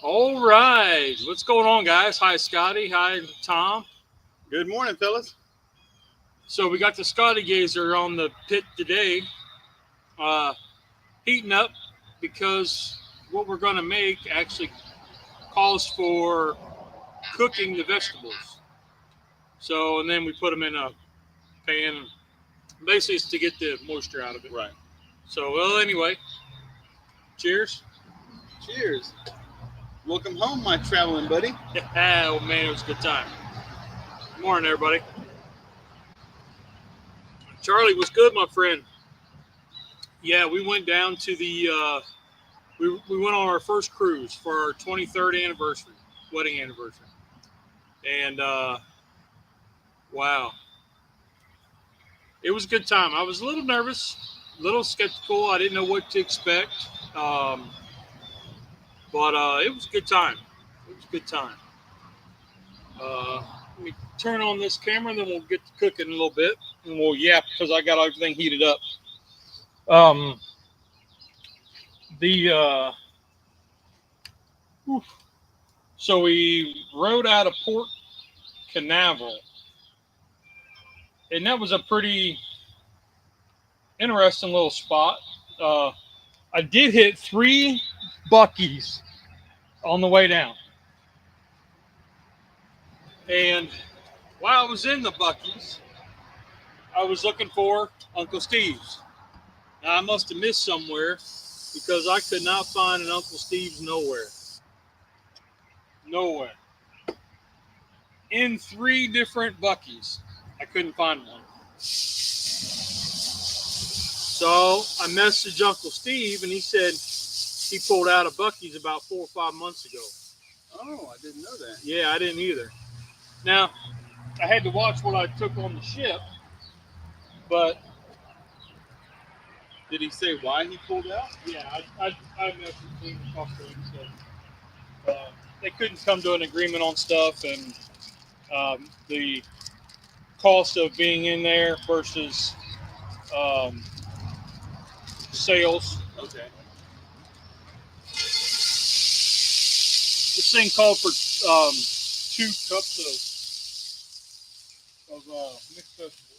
All right. What's going on, guys? Hi, Scotty. Hi, Tom. Good morning, fellas. So we got the Scotty Gazer on the pit today, heating up because what we're going to make actually calls for cooking the vegetables. So, and then we put them in a pan. Basically, it's to get the moisture out of it. Right. So, well, anyway, cheers. Cheers. Welcome home, my traveling buddy. Oh, man, it was a good time. Good morning, everybody. Charlie, what's good, my friend? Yeah, we went down to the, we went on our first cruise for our 23rd anniversary, wedding anniversary. And, wow. It was a good time. I was a little nervous, a little skeptical. I didn't know what to expect. But it was a good time. It was a good time. Let me turn on this camera, and then we'll get to cooking a little bit. And we'll yap because I got everything heated up. So we rode out of Port Canaveral, and that was a pretty interesting little spot. I did hit 3 Buc-ee's on the way down, and while I was in the Buc-ee's, I was looking for Uncle Steve's. Now, I must have missed somewhere because I could not find an Uncle Steve's nowhere. Nowhere. In 3 different Buc-ee's, I couldn't find one. So I messaged Uncle Steve, and he said he pulled out of Buc-ee's about 4 or 5 months ago. Oh, I didn't know that. Yeah, I didn't either. Now, I had to watch what I took on the ship, but did he say why he pulled out? Yeah, I messaged him and talked to him. So, they couldn't come to an agreement on stuff, and the cost of being in there versus sales. Okay. This thing called for 2 cups of mixed vegetables.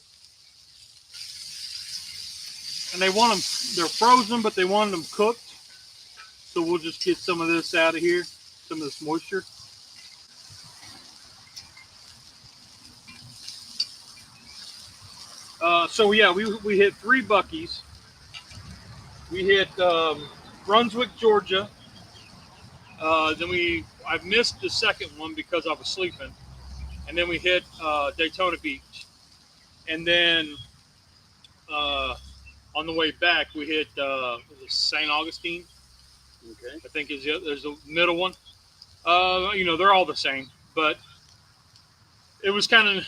And they want them, they're frozen, but they wanted them cooked. So we'll just get some of this out of here, some of this moisture. So yeah, we hit 3 Buc-ee's. We hit Brunswick, Georgia. Then I missed the second one because I was sleeping. And then we hit Daytona Beach. And then on the way back, we hit St. Augustine. Okay. I think there's a middle one. They're all the same. But it was kind of,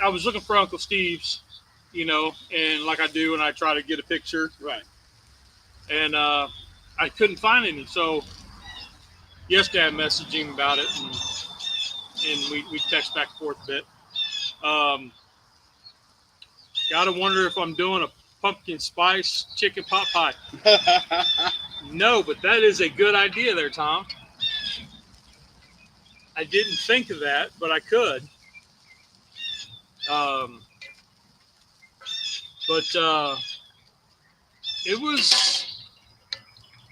I was looking for Uncle Steve's, and like I do, and I try to get a picture. Right. And I couldn't find any. So yesterday I messaged him about it, and we text back and forth a bit. Gotta wonder if I'm doing a pumpkin spice chicken pot pie. No, but that is a good idea there, Tom. I didn't think of that, but I could. It was,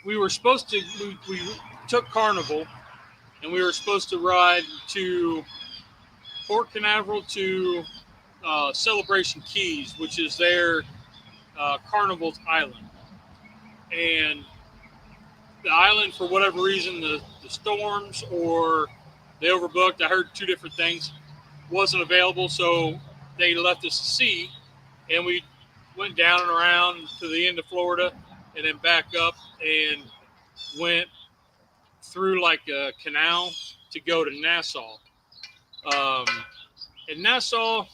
we were supposed to, we took Carnival, and we were supposed to ride to Port Canaveral to Celebration Keys, which is their Carnival's island. And the island, for whatever reason, the storms or they overbooked, I heard 2 different things, wasn't available, so they left us to sea, and we went down and around to the end of Florida and then back up and went through like a canal to go to Nassau. And Nassau,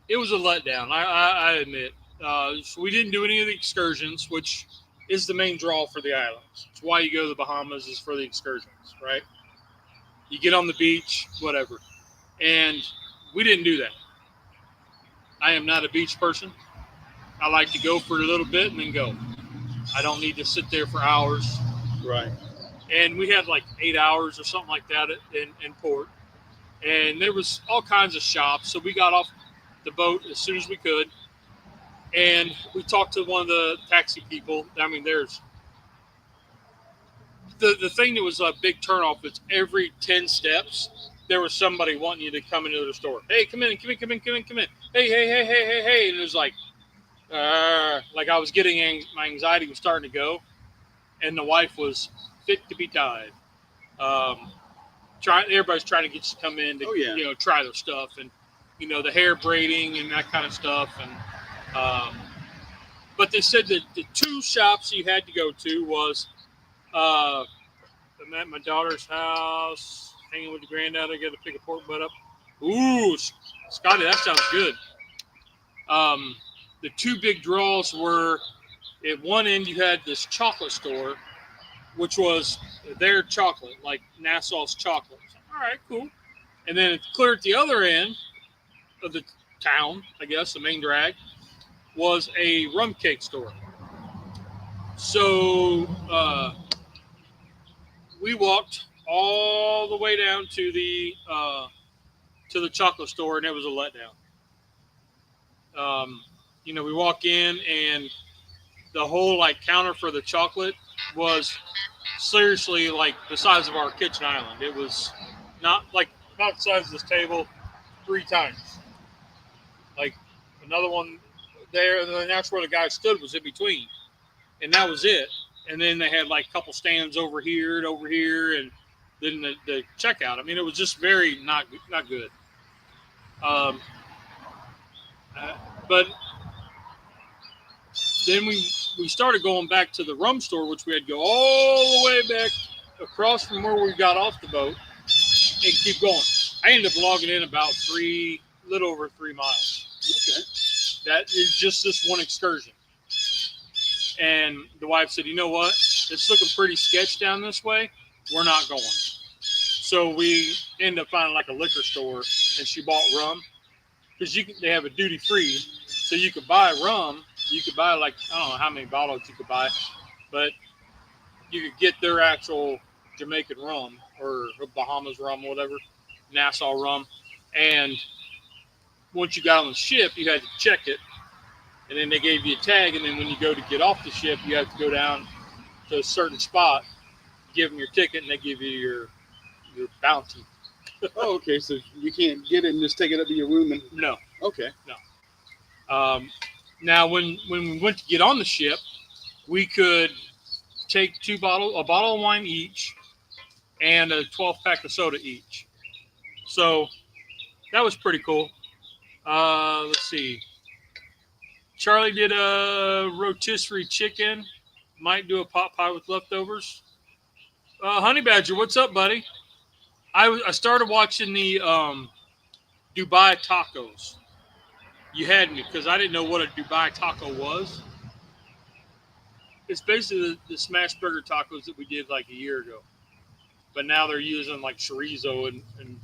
it was a letdown, I admit. So we didn't do any of the excursions, which is the main draw for the islands. It's why you go to the Bahamas, is for the excursions, right? You get on the beach, whatever. And we didn't do that. I am not a beach person. I like to go for a little bit and then go. I don't need to sit there for hours. Right. And we had like 8 hours or something like that in port. And there was all kinds of shops. So we got off the boat as soon as we could. And we talked to one of the taxi people. I mean, there's the thing that was a big turnoff is every 10 steps, there was somebody wanting you to come into the store. Hey, come in. Hey. And it was like I was getting, my anxiety was starting to go. And the wife was fit to be tied. Everybody's trying to get you to come in to, try their stuff. And, the hair braiding and that kind of stuff. And, but they said that the 2 shops you had to go to was, I'm at my daughter's house, hanging with the granddad. I got to pick a pork butt up. Ooh, Scotty, that sounds good. The 2 big draws were, at one end you had this chocolate store, which was their chocolate, like Nassau's chocolate. All right, cool. And then clear at the other end of the town, I guess, the main drag, was a rum cake store. So we walked all the way down to the chocolate store, and it was a letdown. We walk in, and the whole counter for the chocolate was seriously like the size of our kitchen island. It was not the size of this table 3 times. Like another one there, and then that's where the guy stood, was in between, and that was it. And then they had a couple stands over here, and then the checkout. I mean, it was just very not good. But then we started going back to the rum store, which we had to go all the way back across from where we got off the boat and keep going. I ended up logging in about little over 3 miles. Okay. That is just this one excursion. And the wife said, you know what? It's looking pretty sketch down this way. We're not going. So we ended up finding a liquor store, and she bought rum. Because they have a duty free. So you could buy rum. You could buy I don't know how many bottles you could buy. But you could get their actual Jamaican rum or Bahamas rum, whatever. Nassau rum. And once you got on the ship, you had to check it. And then they gave you a tag, and then when you go to get off the ship, you have to go down to a certain spot, give them your ticket, and they give you your bounty. Oh, okay. So you can't get it and just take it up to your room and... No. Okay. No. Now, when we went to get on the ship, we could take a bottle of wine each and a 12-pack of soda each. So that was pretty cool. Let's see. Charlie did a rotisserie chicken. Might do a pot pie with leftovers. Honey Badger, what's up, buddy? I started watching the Dubai tacos. You had me because I didn't know what a Dubai taco was. It's basically the smash burger tacos that we did a year ago, but now they're using chorizo and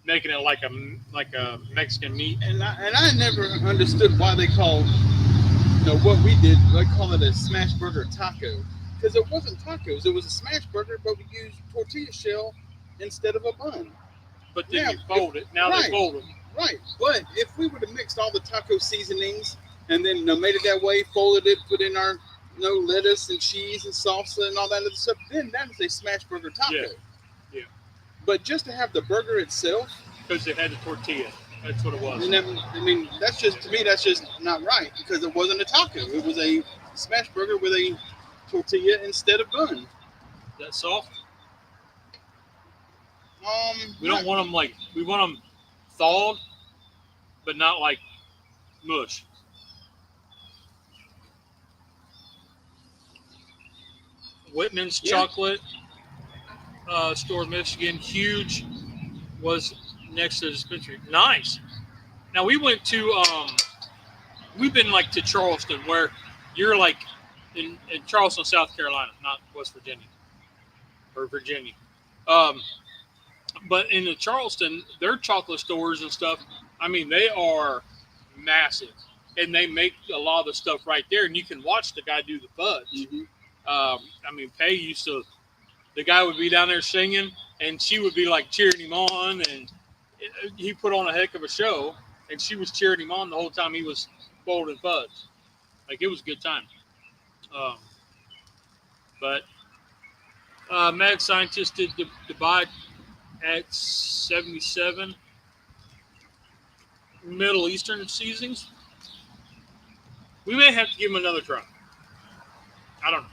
making it like a Mexican meat. And I never understood why they called what we did. They call it a smash burger taco because it wasn't tacos. It was a smash burger, but we used tortilla shell instead of a bun. But then you fold it. Now they fold them. Right. But if we would have mixed all the taco seasonings and then made it that way, folded it, put in our lettuce and cheese and salsa and all that other stuff, then that is a smash burger taco. Yeah. But just to have the burger itself, because it had the tortilla. That's what it was. And that's just not right because it wasn't a taco. It was a smash burger with a tortilla instead of bun. That soft? We don't want them we want them thawed, but not mush. Whitman's chocolate store in Michigan, huge, was next to the dispensary. Nice. Now we went to we've been to Charleston, where you're in Charleston, South Carolina, not West Virginia or Virginia. But in the Charleston, their chocolate stores and stuff, I mean, they are massive, and they make a lot of the stuff right there, and you can watch the guy do the fudge. Mm-hmm. I mean, Pay used to the guy would be down there singing, and she would be like cheering him on, and he put on a heck of a show, and she was cheering him on the whole time he was folding fudge. Like, it was a good time. But Mad Scientist did Dubai at 77 Middle Eastern seasonings. We may have to give him another try. I don't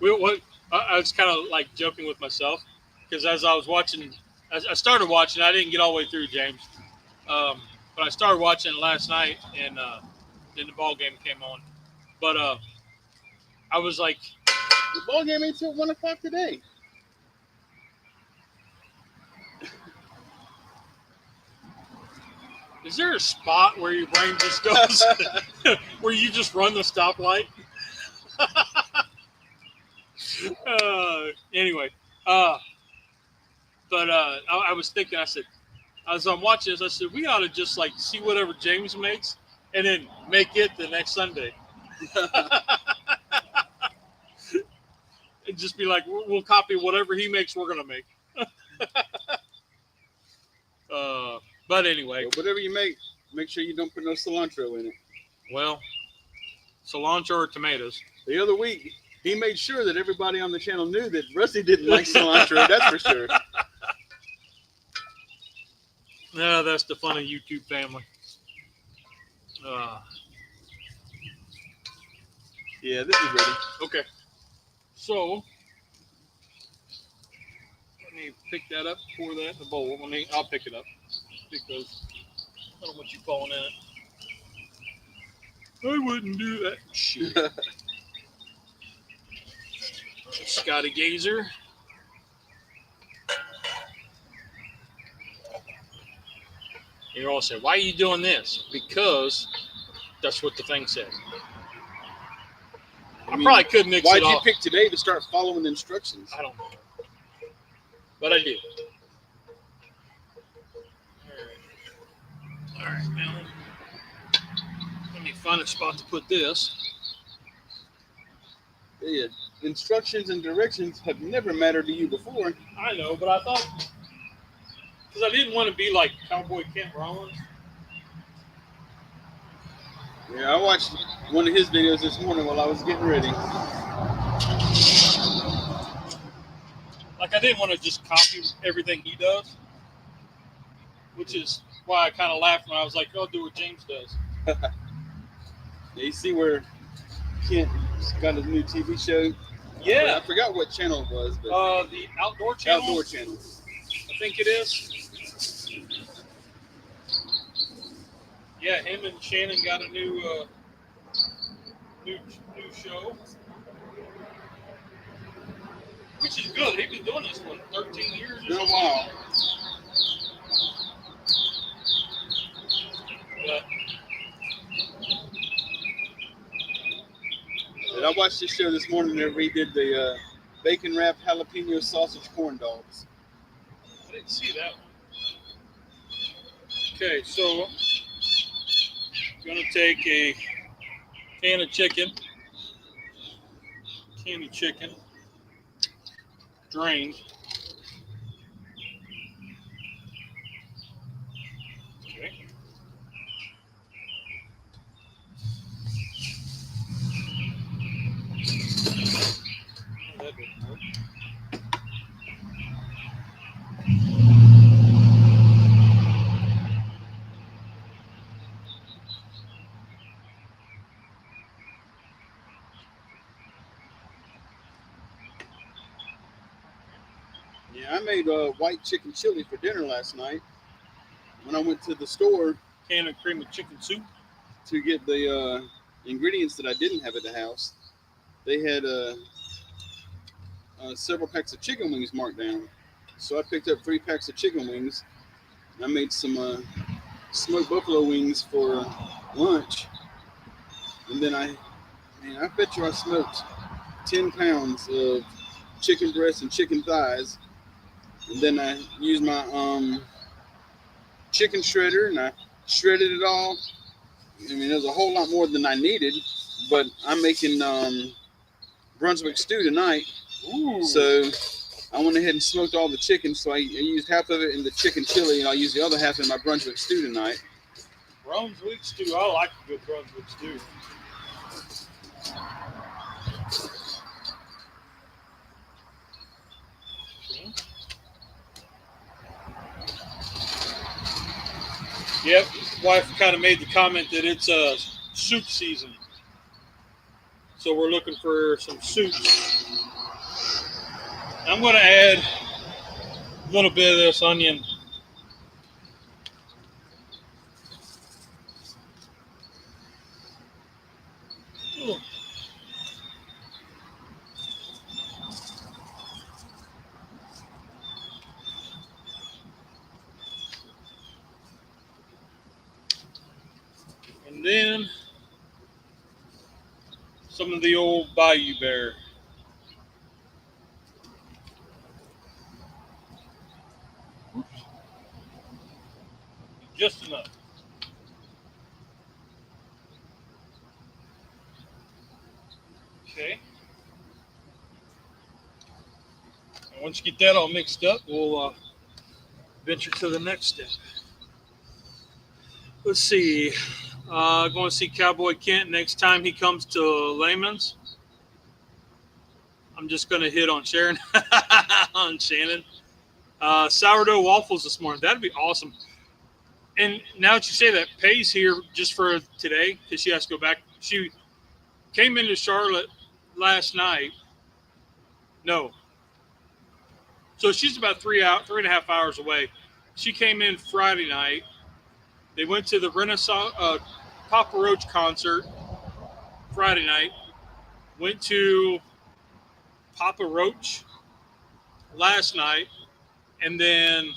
know. I was kind of like joking with myself because as I was watching, as I started watching, I didn't get all the way through, James. But I started watching last night, and then the ball game came on. But I was like, the ball game ain't till 1 o'clock today. is there a spot where your brain just goes, where you just run the stoplight? Anyway, but I was thinking, I said, as I'm watching this, I said, we ought to just like see whatever James makes and then make it the next Sunday. And just be like, we'll copy whatever he makes, we're going to make. But anyway. Well, whatever you make sure you don't put no cilantro in it. Well, cilantro or tomatoes. The other week, he made sure that everybody on the channel knew that Rusty didn't like cilantro, that's for sure. No, that's the fun of YouTube family. Yeah, this is ready. Okay. So, let me pick that up, pour that in the bowl. I'll pick it up because I don't want you falling in it. I wouldn't do that. Shit. Scotty Gazer. You're all saying, why are you doing this? Because that's what the thing said. I probably could mix it off. Why'd you pick today to start following the instructions? I don't know. But I did. All right, now let me find a spot to put this. Yeah, instructions and directions have never mattered to you before. I know, but I thought, because I didn't want to be like Cowboy Kent Rollins. Yeah, I watched one of his videos this morning while I was getting ready. Like, I didn't want to just copy everything he does, which is why I kind of laughed when I was like, I'll do what James does. Yeah, you see where Kent's got a new TV show? Yeah. I forgot what channel it was. But the Outdoor Channel? Outdoor Channel. I think it is. Yeah, him and Shannon got a new show, which is good. They've been doing this for 13 years. Been a while. And I watched this show this morning. They redid the bacon wrapped jalapeno sausage corn dogs. I didn't see that one. Okay, so I'm going to take a can of chicken, drained. Okay. That didn't work. Yeah, I made white chicken chili for dinner last night. When I went to the store, Can of cream of chicken soup. to get the ingredients that I didn't have at the house, they had several packs of chicken wings marked down. So I picked up 3 packs of chicken wings. I made some smoked buffalo wings for lunch. And then I bet you I smoked 10 pounds of chicken breasts and chicken thighs. And then I used my chicken shredder and I shredded it all. I mean, there's a whole lot more than I needed, but I'm making Brunswick stew tonight. Ooh. So I went ahead and smoked all the chicken. So I used half of it in the chicken chili, and I'll use the other half in my Brunswick stew tonight. Brunswick stew. I like a good Brunswick stew. Yep, wife kind of made the comment that it's soup season. So we're looking for some soups. I'm going to add a little bit of this onion. Ooh. And then some of the old Bayou Bear. Oops. Just enough. Okay. And once you get that all mixed up, we'll venture to the next step. Let's see. Going to see Cowboy Kent next time he comes to Layman's. I'm just going to hit on Sharon, on Shannon. Sourdough waffles this morning. That'd be awesome. And now that you say that, Pay's here just for today because she has to go back. She came into Charlotte last night. No. So she's about 3.5 hours away. She came in Friday night. They went to the Renaissance Papa Roach concert Friday night. Went to Papa Roach last night, and then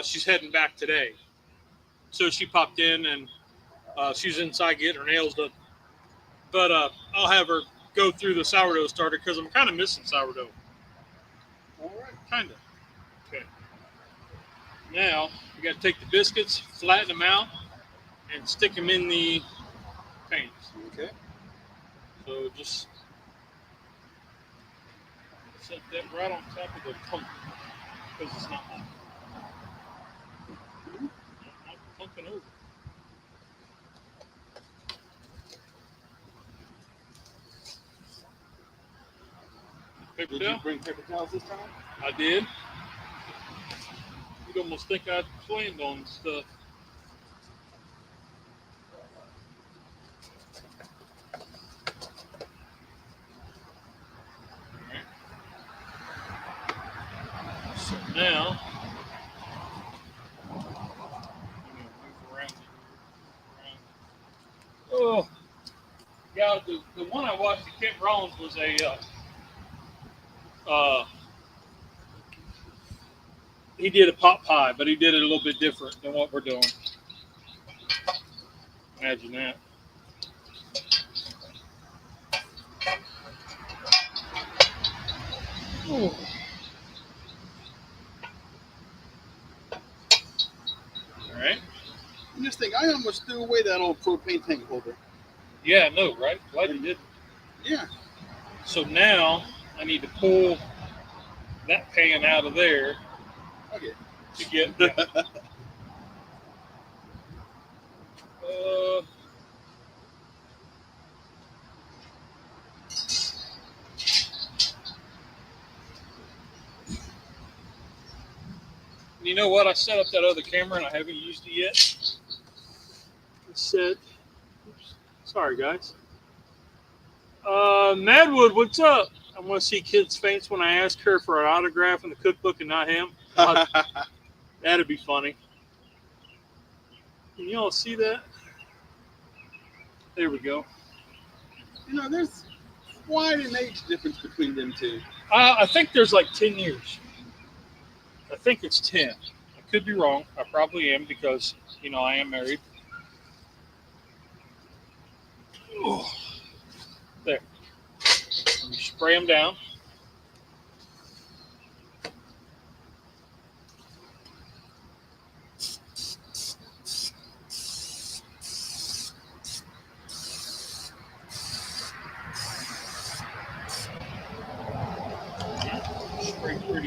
she's heading back today. So she popped in, and she's inside getting her nails done. But I'll have her go through the sourdough starter because I'm kind of missing sourdough. All right. Kind of. Okay. Now, you got to take the biscuits, flatten them out, and stick them in the panes. Okay. So just set that right on top of the pump because it's not hot. Not pumping over. Paper Did you towel? bring paper towels this time? I did. You'd almost think I planned on stuff. Alright. So now, I'm going to move around. Oh, yeah, the one I watched at Kent Rollins was he did a pot pie, but he did it a little bit different than what we're doing. Imagine that. Ooh. All right. And just think, I almost threw away that old propane tank holder. Yeah, no, right? Glad you did. Yeah. So now I need to pull that pan out of there Okay. to get that. You know what? I set up that other camera and I haven't used it yet. It's set. Oops. Sorry, guys. Madwood, what's up? I want to see kids' face when I ask her for an autograph in the cookbook and not him. That'd be funny. Can you all see that? There we go. You know, there's quite an age difference between them two. I think there's like 10 years. I think it's 10. I could be wrong. I probably am because, I am married. Ooh. There. Let me spray them down.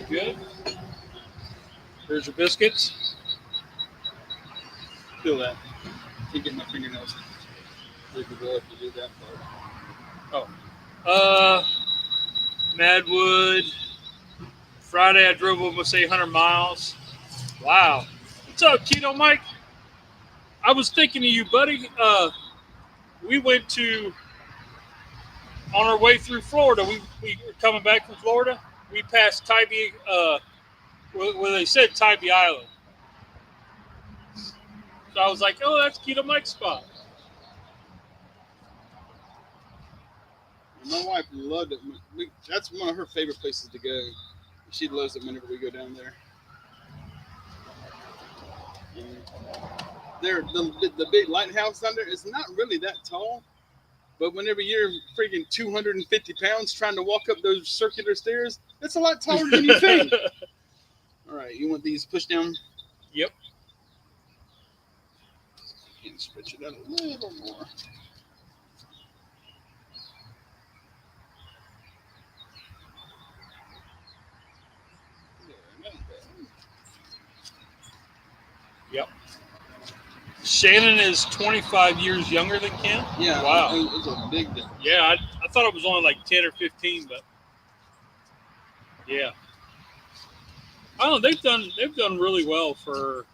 Pretty good. Here's your biscuits. Feel that. Can't get my fingernails. Leave the door to do that part. Oh. Madwood. Friday I drove almost 800 miles. Wow. What's up, Keto Mike? I was thinking of you, buddy. We went to, on our way through Florida, we were coming back from Florida. We passed Tybee, where they said Tybee Island. So I was like, oh, that's Keto Mike's spot. My wife loved it. That's one of her favorite places to go. She loves it whenever we go down there. And the big lighthouse down there is not really that tall, but whenever you're freaking 250 pounds trying to walk up those circular stairs, it's a lot taller than you think. All right, you want these push down? Yep. You can stretch it out a little more. Yep. Shannon is 25 years younger than Ken? Yeah. Wow. It's a big difference. Yeah, I thought it was only like 10 or 15, but yeah. I don't know, they've done really well for,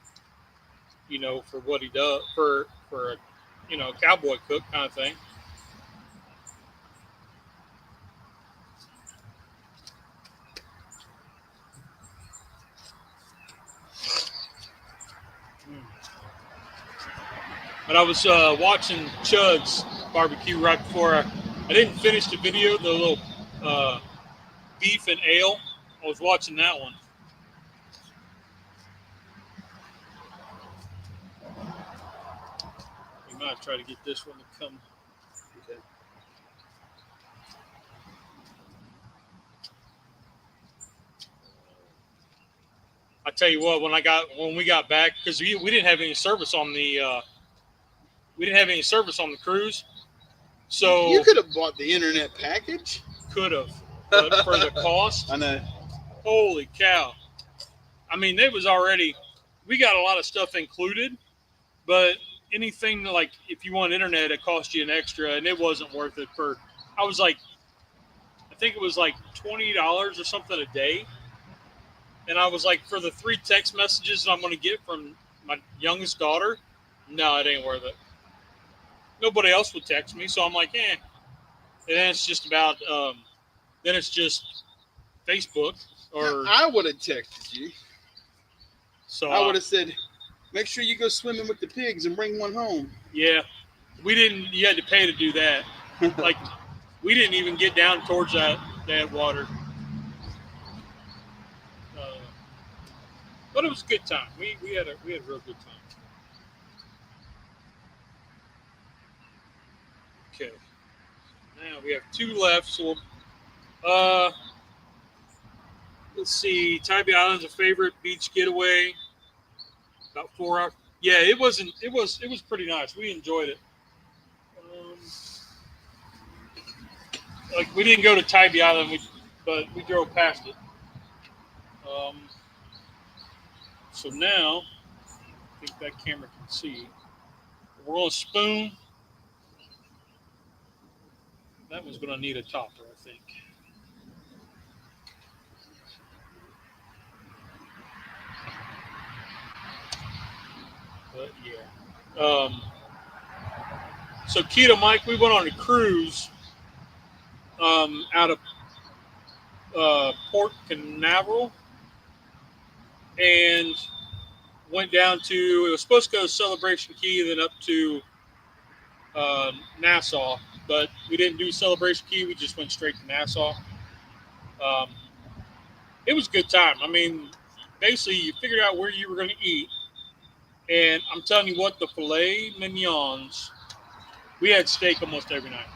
for what he does, for a cowboy cook kind of thing. But I was watching Chud's barbecue right before I didn't finish the video, the little beef and ale. I was watching that one. We might try to get this one to come. Okay. I tell you what, when we got back, because we didn't have any service on the cruise, so You could have bought the internet package. could have, but for the cost, I know. holy cow! I mean, we got a lot of stuff included, but anything like if you want internet, it cost you an extra, and it wasn't worth it. I think it was like $20 or something a day. And I was like, for the 3 text messages I'm going to get from my youngest daughter, no, it ain't worth it. Nobody else would text me, so I'm like, eh. And then it's just about, then it's just Facebook. Or I would have texted you. So I would have said, make sure you go swimming with the pigs and bring one home. Yeah, you had to pay to do that. Like, we didn't even get down towards that water. But it was a good time. We had a real good time. Okay. Now we have 2 left. So let's see. Tybee Island's a favorite beach getaway. About 4 hours. Yeah, it was pretty nice. We enjoyed it. Like, we didn't go to Tybee Island, but we drove past it. So now, I think that camera can see. We're going to spoon. That one's going to need a topper, I think. But yeah. So Keto Mike, we went on a cruise out of Port Canaveral and went down to, it was supposed to go to Celebration Key, then up to Nassau, but we didn't do Celebration Key. We just went straight to Nassau. It was a good time. I mean, basically, you figured out where you were going to eat. And I'm telling you what, the filet mignons, we had steak almost every night.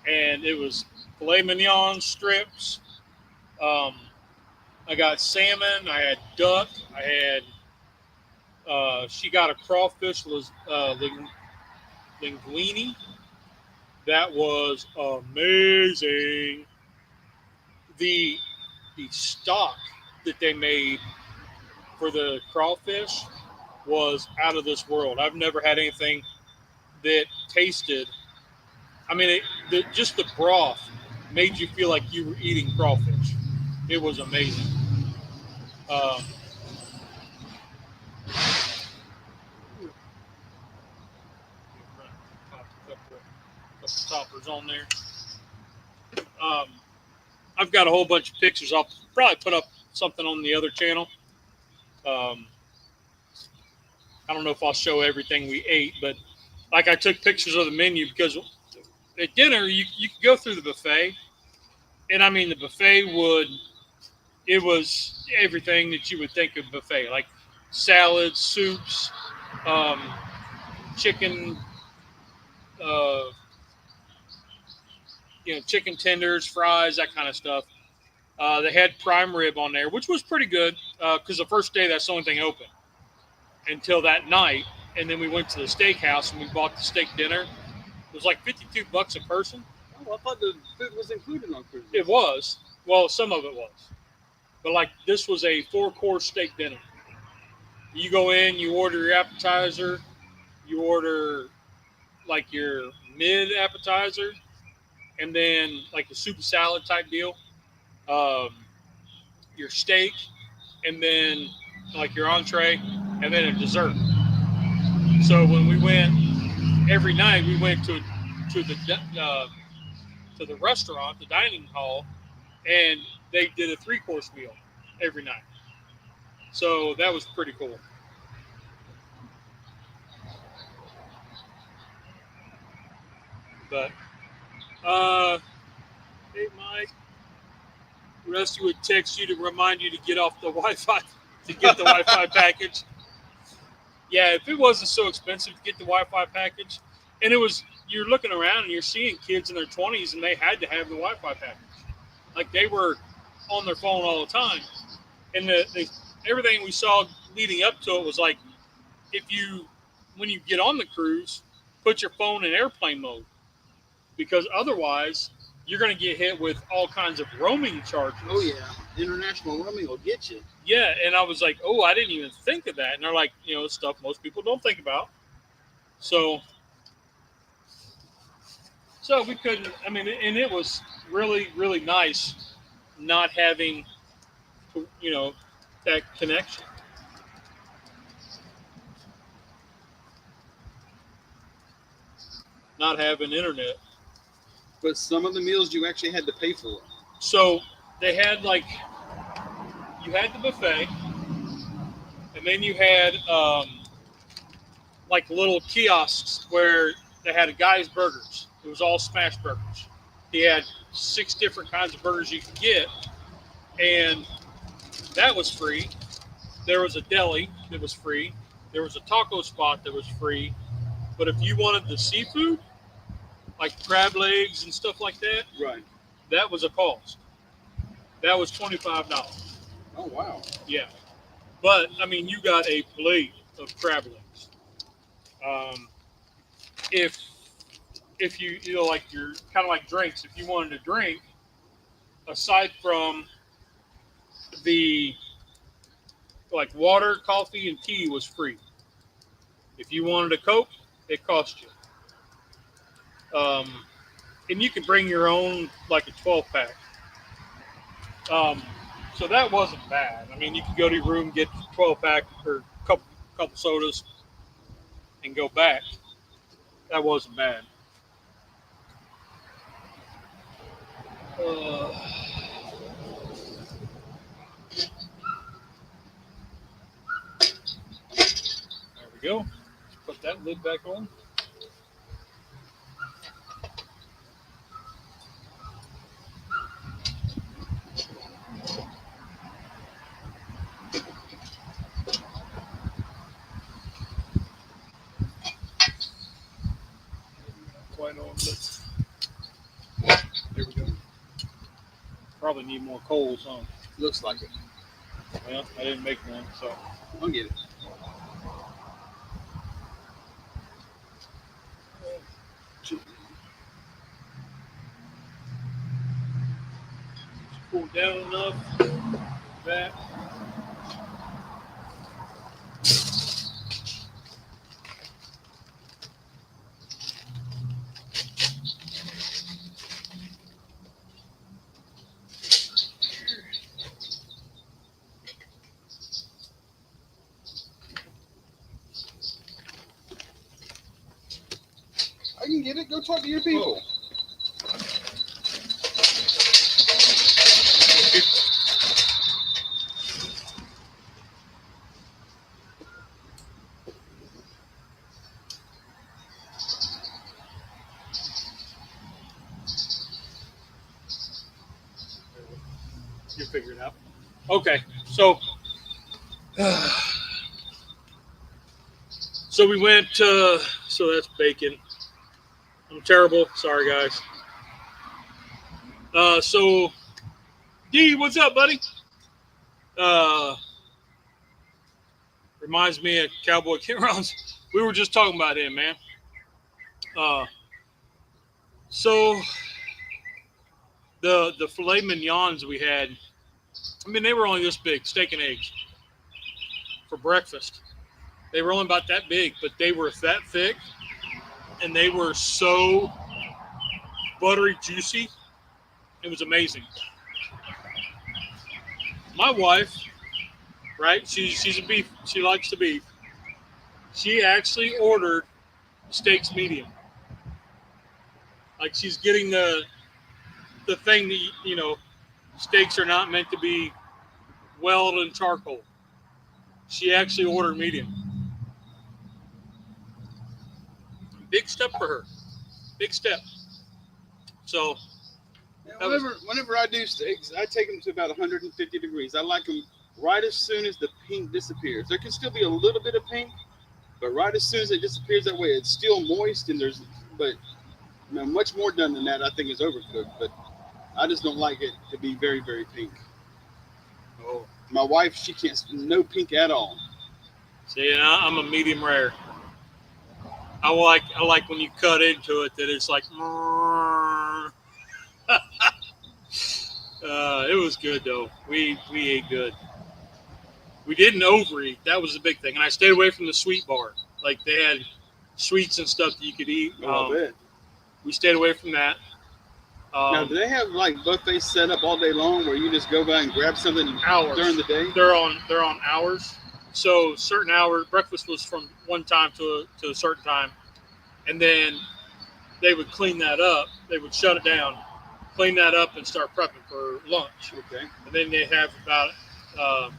And it was filet mignon strips. I got salmon. I had duck. I had, she got a crawfish linguine. That was amazing. The stock that they made for the crawfish was out of this world. I've never had anything that tasted. I mean, just the broth made you feel like you were eating crawfish. It was amazing. Um, couple toppers on there. I've got a whole bunch of pictures. I'll probably put up something on the other channel. I don't know if I'll show everything we ate, but like I took pictures of the menu because at dinner you could go through the buffet, and I mean the buffet it was everything that you would think of buffet, like salads, soups, chicken, chicken tenders, fries, that kind of stuff. They had prime rib on there, which was pretty good because the first day that's the only thing open until that night. And then we went to the steakhouse and we bought the steak dinner. It was like $52 a person. Oh, I thought the food was included on cruise. It was. Well, some of it was. But like this was a 4-course steak dinner. You go in, you order your appetizer, you order like your mid appetizer, and then like a soup salad type deal. Your steak, and then like your entree, and then a dessert. So when we went every night, we went to the restaurant, the dining hall, and they did a 3-course meal every night. So that was pretty cool. But hey Mike, Rusty would text you to remind you to get off the Wi-Fi to get the Wi-Fi package. Yeah, if it wasn't so expensive to get the Wi-Fi package, and you're looking around and you're seeing kids in their 20s and they had to have the Wi-Fi package. Like they were on their phone all the time. And everything we saw leading up to it was like, when you get on the cruise, put your phone in airplane mode. Because otherwise, you're going to get hit with all kinds of roaming charges. Oh, yeah. International roaming will get you. Yeah, and I was like, oh, I didn't even think of that. And they're like, stuff most people don't think about. So we couldn't, and it was really, really nice not having, that connection. Not having internet. But some of the meals you actually had to pay for. So they had you had the buffet, and then you had little kiosks where they had a guy's burgers. It was all smash burgers. He had 6 different kinds of burgers you could get, and that was free. There was a deli that was free. There was a taco spot that was free. But if you wanted the seafood, like crab legs and stuff like that, right, that was a cost. That was $25. Oh, wow. Yeah. But, you got a plate of crab legs. If you, you're kind of like drinks, if you wanted to drink, aside from the, water, coffee, and tea was free. If you wanted a Coke, it cost you. And you could bring your own, a 12-pack. So that wasn't bad. You could go to your room, get a 12-pack or a couple sodas, and go back. That wasn't bad. There we go. Put that lid back on. Quite on, but there we go. Probably need more coals, huh? Looks like it. Well, I didn't make one, so I'll get it. Cool down enough. that. I can get it. Go talk to your people. You figure it out. Okay, so so we went. So that's bacon. I'm terrible. Sorry, guys. So D, what's up, buddy? Reminds me of Cowboy Camerons. We were just talking about him, man. So the filet mignons we had, I mean, they were only this big, steak and eggs for breakfast. They were only about that big, but they were that thick, and they were so buttery, juicy. It was amazing. My wife, right? She's a beef. She likes the beef. She actually ordered steaks medium. Like she's getting the thing that, you know, steaks are not meant to be weld in charcoal. She actually ordered medium. Big step for her. Big step. So Whenever I do steaks, I take them to about 150 degrees. I like them right as soon as the pink disappears. There can still be a little bit of pink, but right as soon as it disappears, that way it's still moist, and but you know, much more done than that, I think, is overcooked. But I just don't like it to be very, very pink. Oh. My wife, she can't, no pink at all. See, and I'm a medium rare. I like when you cut into it that it's like. It was good though. We ate good. We didn't overeat. That was the big thing, and I stayed away from the sweet bar. Like they had sweets and stuff that you could eat. I bet. We stayed away from that. Now, do they have like buffets set up all day long where you just go by and grab something hours during the day? They're on hours. So certain hours, breakfast was from one time to a certain time, and then they would clean that up. They would shut it down, clean that up, and start prepping for lunch. Okay. And then they have about a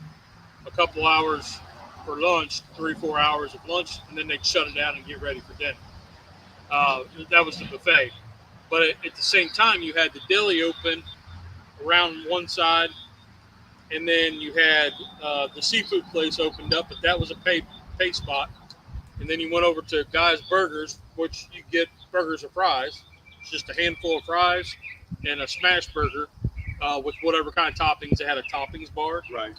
couple hours for lunch, 3-4 hours of lunch, and then they'd shut it down and get ready for dinner. That was the buffet. But at the same time, you had the deli open around one side, and then you had the seafood place opened up, but that was a pay spot. And then you went over to Guy's Burgers, which you get burgers or fries. It's just a handful of fries and a smash burger with whatever kind of toppings. They had a toppings bar. Right.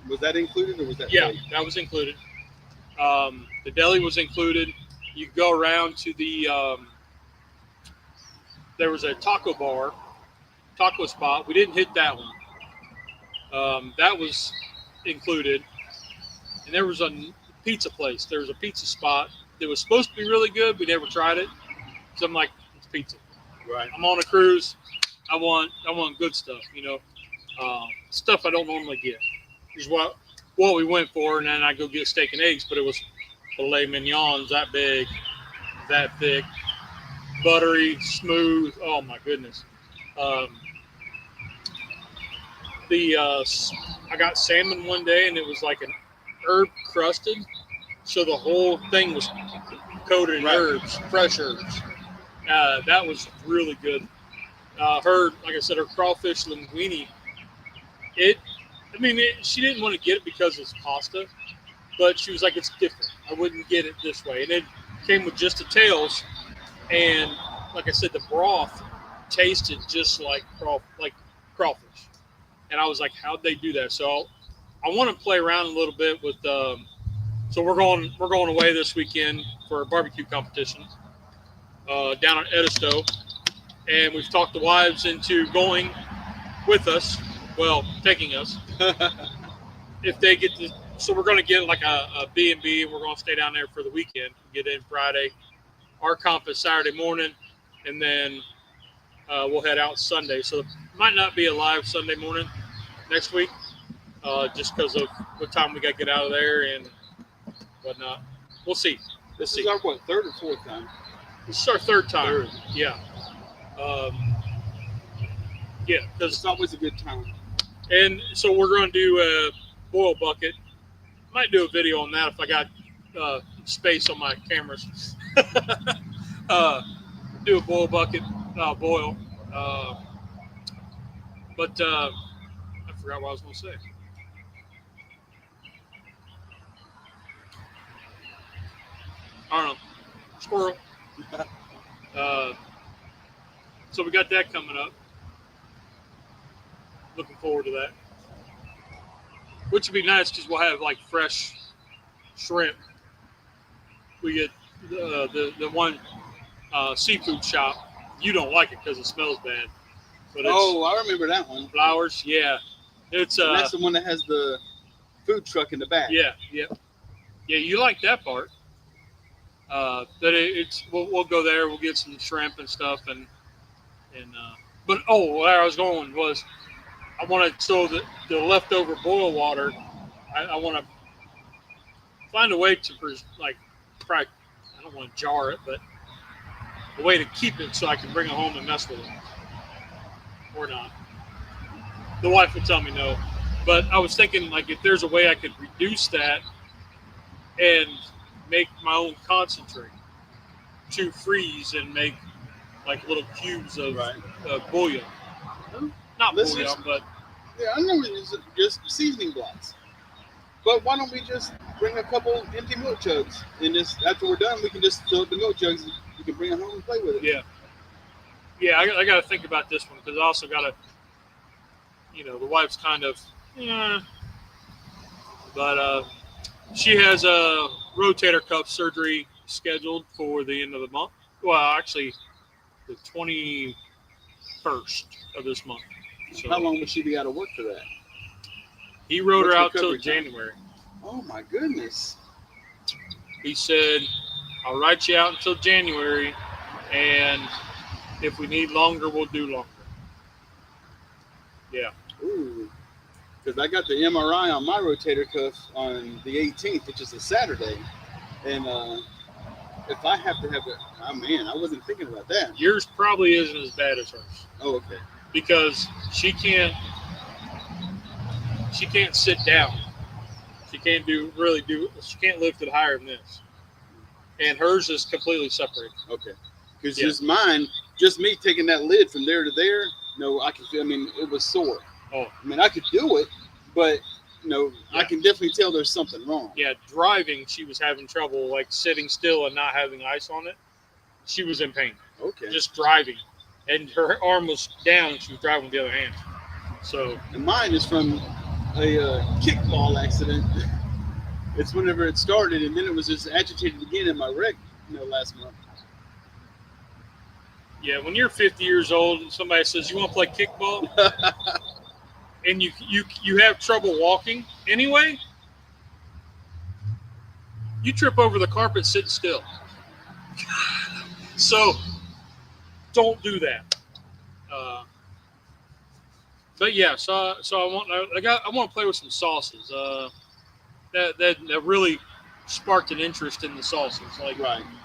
Was that included, or was that Yeah, paid? that was included. The deli was included. You go around to the there was a taco spot. We didn't hit that one. That was included. And there was a pizza place. There was a pizza spot that was supposed to be really good. We never tried it. So I'm like, it's pizza. Right. I'm on a cruise. I want good stuff, you know. Stuff I don't normally get. Is what we went for, and then I go get steak and eggs, but it was filet mignons that big, that thick, buttery, smooth. Oh my goodness. I got salmon one day, and it was like an herb crusted, so the whole thing was coated in herbs, fresh herbs. That was really good. Like I said, her crawfish linguine. She didn't want to get it because it's pasta, but she was like, it's different. I wouldn't get it this way. And it came with just the tails, and like I said, the broth tasted just like crawfish. And I was like, how'd they do that? So I want to play around a little bit with. So we're going away this weekend for a barbecue competition down at Edisto, and we've talked the wives into going with us. well, taking us. If they get to, so we're going to get like a B&B, and we're going to stay down there for the weekend. Get in Friday. Our comp is Saturday morning, and then we'll head out Sunday. So it might not be a live Sunday morning next week, just because of what time we got to get out of there and whatnot. We'll see. This is our, what, third or fourth time? This is our third time. Third. Yeah. Yeah, because It's always a good time. And so we're going to do a boil bucket. Might do a video on that if I got space on my cameras. Do a boil bucket boil. But I forgot what I was going to say. I don't know. Squirrel. So we got that coming up. Looking forward to that. Which would be nice because we'll have like fresh shrimp. We get the one seafood shop. You don't like it because it smells bad. But I remember that one. Flowers, yeah. It's And that's the one that has the food truck in the back. Yeah. You like that part. But we'll go there. We'll get some shrimp and stuff but where I was going was I want to so the leftover boil water. I want to find a way to probably I don't want to jar it, but a way to keep it so I can bring it home and mess with it or not. The wife would tell me no, but I was thinking like if there's a way I could reduce that and make my own concentrate to freeze and make like little cubes of bouillon. Not bouillon, but yeah, I know it's just seasoning blocks. But why don't we just bring a couple empty milk jugs and just after we're done, we can just fill up the milk jugs and you can bring it home and play with it. Yeah. I got to think about this one because I also got to, the wife's kind of, but she has a rotator cuff surgery scheduled for the end of the month. Well, actually, the 21st of this month. So how long would she be out of work for that? He wrote her out till recovery time? January. Oh my goodness. He said, I'll write you out until January, and if we need longer, we'll do longer. Yeah. Ooh. Because I got the MRI on my rotator cuff on the 18th, which is a Saturday. And if I have to have it, I wasn't thinking about that. Yours probably isn't as bad as hers. Oh, okay. Because she can't sit down. She can't she can't lift it higher than this. And hers is completely separated. Okay. Because just mine, just me taking that lid from there to there, it was sore. Oh. I could do it, but I can definitely tell there's something wrong. Yeah, driving, she was having trouble like sitting still and not having ice on it. She was in pain. Okay. Just driving. And her arm was down and she was driving with the other hand. So. And mine is from a kickball accident. It's whenever it started, and then it was just agitated again in my wreck, last month. Yeah, when you're 50 years old and somebody says you want to play kickball, and you have trouble walking anyway, you trip over the carpet sitting still. So don't do that. But yeah, so I want to play with some sauces. That really sparked an interest in the sauces, like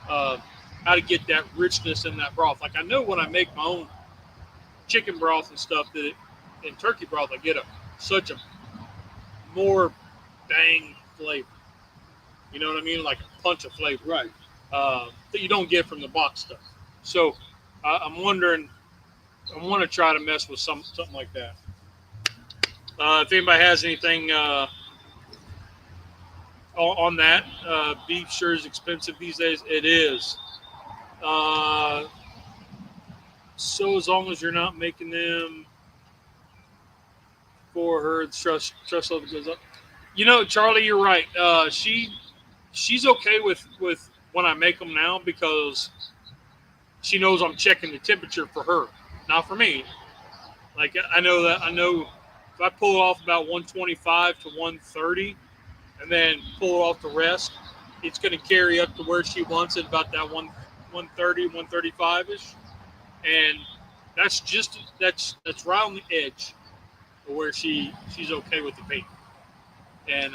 how to get that richness in that broth. Like I know when I make my own chicken broth and stuff in turkey broth, I get such a more bang flavor. You know what I mean? Like a punch of flavor, right? That you don't get from the box stuff. So I'm wondering, I want to try to mess with something like that. If anybody has anything on that, beef sure is expensive these days. It is. So as long as you're not making them for her, the stress level goes up. Charlie, you're right. She's okay with when I make them now because she knows I'm checking the temperature for her, not for me. Like I know if I pull it off about 125 to 130, and then pull off the rest, it's going to carry up to where she wants it, about that 130, 135ish, and that's right on the edge of where she's okay with the pink. And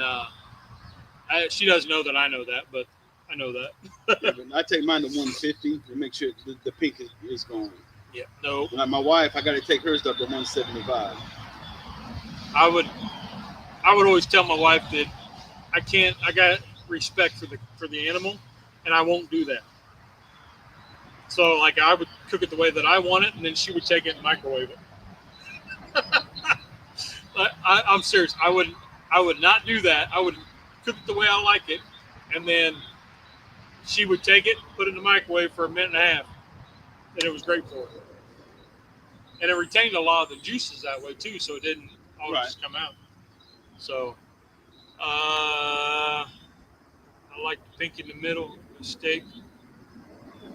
she doesn't know that I know that, but I know that. Yeah, but I take mine to 150 to make sure the pink is gone. Yeah, no. Like my wife, I got to take hers up to 175. I would always tell my wife that I got respect for the animal, and I won't do that. So like I would cook it the way that I want it, and then she would take it and microwave it. I'm serious. I would not do that. I would cook it the way I like it, and then she would take it, put it in the microwave for a minute and a half, and it was great for her. And it retained a lot of the juices that way too, so it didn't all just come out. So I like the pink in the middle steak.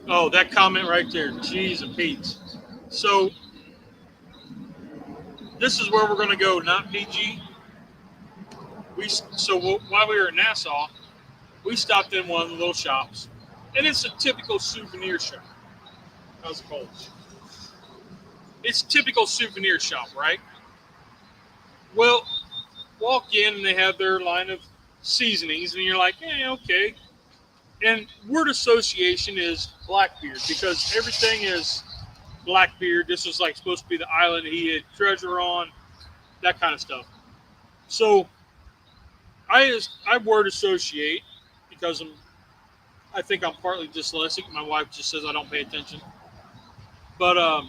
Oh, that comment right there, cheese and Pete's. So this is where we're going to go, not PG. While we were in Nassau, we stopped in one of the little shops, and it's a typical souvenir shop. How's it called? It's a typical souvenir shop, right? Well, walk in and they have their line of seasonings, and you're like, yeah, okay. And word association is Blackbeard, because everything is Blackbeard. This was like supposed to be the island he had treasure on, that kind of stuff. So I word associate because I think I'm partly dyslexic. My wife just says I don't pay attention. But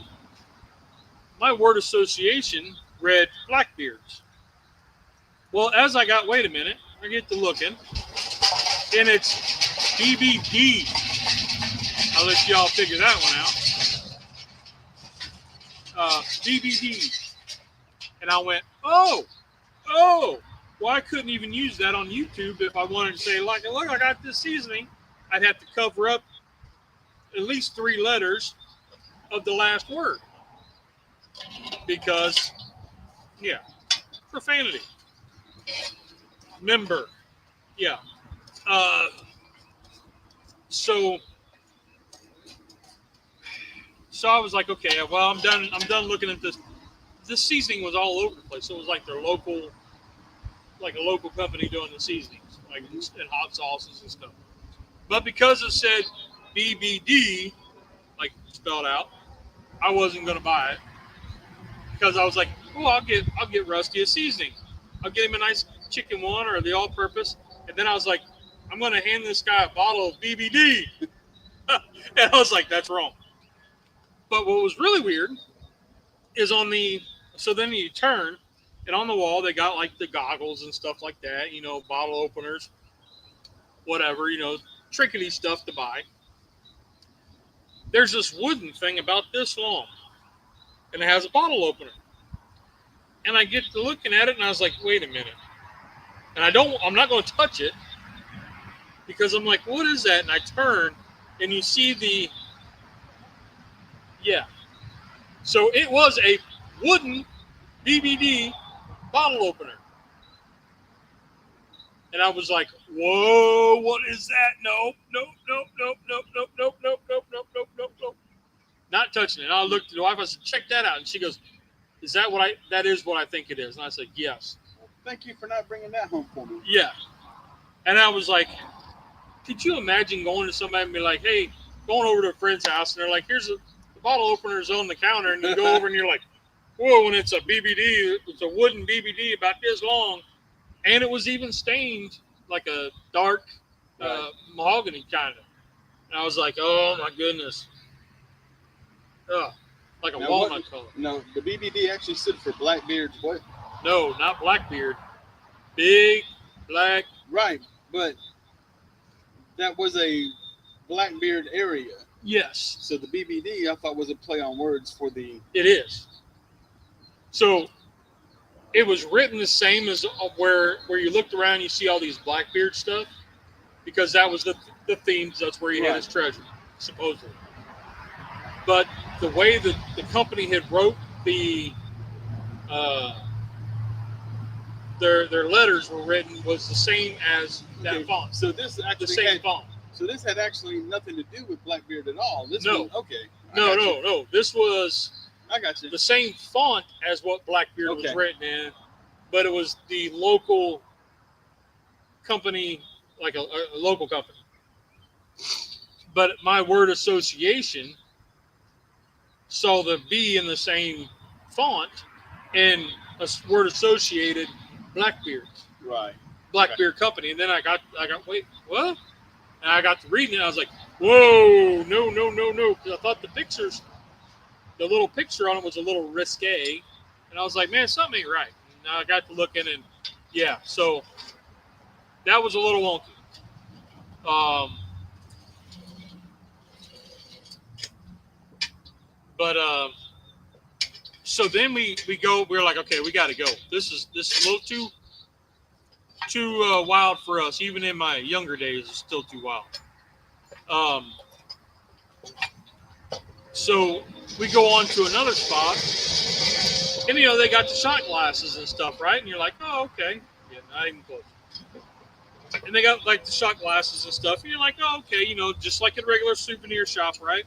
my word association read Blackbeards. Well, as I get to looking, and it's BBD. I'll let y'all figure that one out. BBD. And I went, oh, well, I couldn't even use that on YouTube if I wanted to say, like, look, I got this seasoning. I'd have to cover up at least 3 letters of the last word. Because, yeah, profanity. Member. Yeah. So I was like, okay, well, I'm done looking at this. This seasoning was all over the place. So it was like a local company doing the seasonings, like and hot sauces and stuff. But because it said BBD, like spelled out, I wasn't going to buy it because I was like, oh, I'll get Rusty a seasoning. I'll get him a nice chicken one or the all-purpose. And then I was like, I'm going to hand this guy a bottle of BBD. And I was like, that's wrong. But what was really weird is so then you turn, and on the wall, they got like the goggles and stuff like that, bottle openers, whatever, trinkety stuff to buy. There's this wooden thing about this long, and it has a bottle opener. And I get to looking at it, and I was like, wait a minute. And I'm not going to touch it because I'm like, what is that? And I turn, and you see So it was a wooden BBD bottle opener. And I was like, whoa, what is that? Nope. Not touching it. And I looked at the wife, I said, check that out. And she goes, that is what I think it is. And I said, yes. Well, thank you for not bringing that home for me. Yeah. And I was like, could you imagine going to somebody and be like, hey, going over to a friend's house, and they're like, here's the bottle opener's on the counter, and you go over and you're like, whoa, and it's a BBD, it's a wooden BBD about this long, and it was even stained like a dark mahogany kind of. And I was like, oh my goodness. Like a walnut color. No, the BBD actually stood for Blackbeard's what? No, not Blackbeard. Big Black. Right, but that was a Blackbeard area. Yes. So the BBD I thought was a play on words for the... It is. So it was written the same as where you looked around, you see all these Blackbeard stuff, because that was the themes. That's where he had his treasure, supposedly. But the way that the company had wrote the their letters were written was the same as that font. So this actually the same font. So this had actually nothing to do with Blackbeard at all. This No. was, okay. No. This was I got you. the same font as what Blackbeard was written in, but it was the local company, like a local company. But my word association saw the B in the same font and a word associated Blackbeard. Right. Blackbeard Company. And then I got, wait, what? And I got to reading it, and I was like, whoa, no. Because I thought the little picture on it was a little risque. And I was like, man, something ain't right. And I got to looking, and yeah, so that was a little wonky. So then we're like, okay, we got to go. This is a little too wild for us. Even in my younger days, it's still too wild. So we go on to another spot, and they got the shot glasses and stuff, right? And you're like, oh, okay, yeah, not even close. And they got like the shot glasses and stuff, and you're like, oh, okay, just like a regular souvenir shop, right?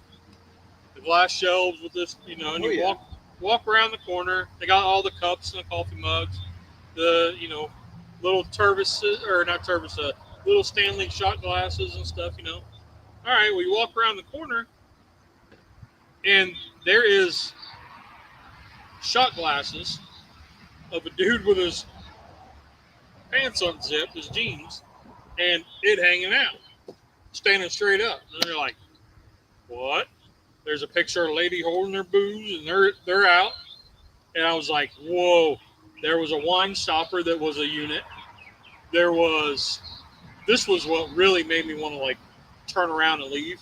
The glass shelves with this, and you walk around the corner. They got all the cups and the coffee mugs, the little little Stanley shot glasses and stuff, All right, we walk around the corner, and there is shot glasses of a dude with his pants unzipped, his jeans, and it hanging out, standing straight up. And they're like, what? There's a picture of a lady holding their booze, and they're out. And I was like, whoa. There was a wine stopper that was a unit. This was what really made me want to like turn around and leave.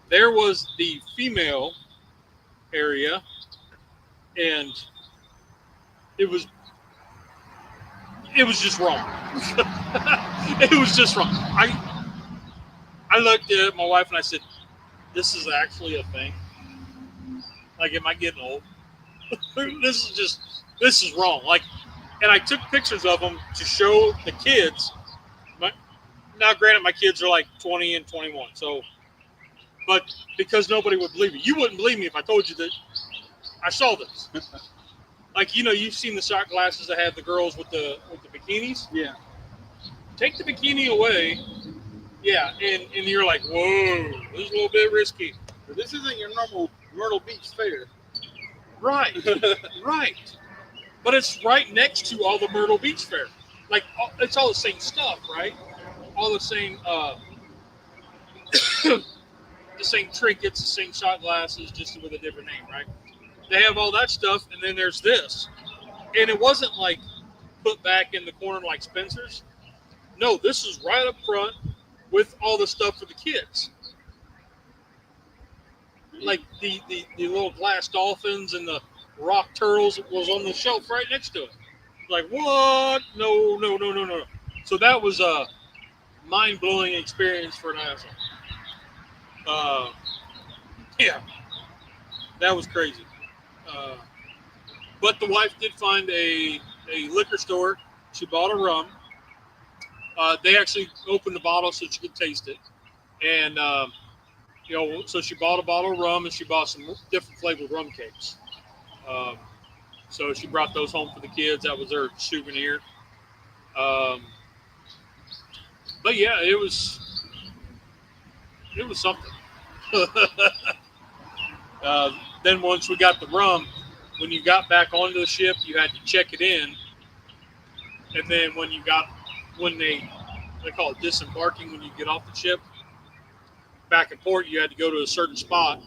There was the female area, and it was just wrong. It was just wrong. I looked at my wife and I said, this is actually a thing. Like, am I getting old? This is wrong. Like, and I took pictures of them to show the kids. Now, granted, my kids are like 20 and 21. So, but because nobody would believe me. You wouldn't believe me if I told you that I saw this. Like, you've seen the shot glasses that have the girls with the bikinis. Yeah. Take the bikini away. Yeah, and you're like, whoa, this is a little bit risky. But this isn't your normal Myrtle Beach fair. Right, right. But it's right next to all the Myrtle Beach fair. Like, it's all the same stuff, right? All the same, the same trinkets, the same shot glasses, just with a different name, right? They have all that stuff, and then there's this. And it wasn't like put back in the corner like Spencer's. No, this is right up front with all the stuff for the kids. Like the little glass dolphins and the rock turtles was on the shelf right next to it. Like, what? No. So that was a mind-blowing experience for an asshole. Yeah, that was crazy. But the wife did find a liquor store. She bought a rum. They actually opened the bottle so she could taste it. And, so she bought a bottle of rum and she bought some different flavored rum cakes. So she brought those home for the kids. That was their souvenir. But yeah, it was something. Then once we got the rum, when you got back onto the ship, you had to check it in. And then when they call it disembarking, when you get off the ship, back in port, you had to go to a certain spot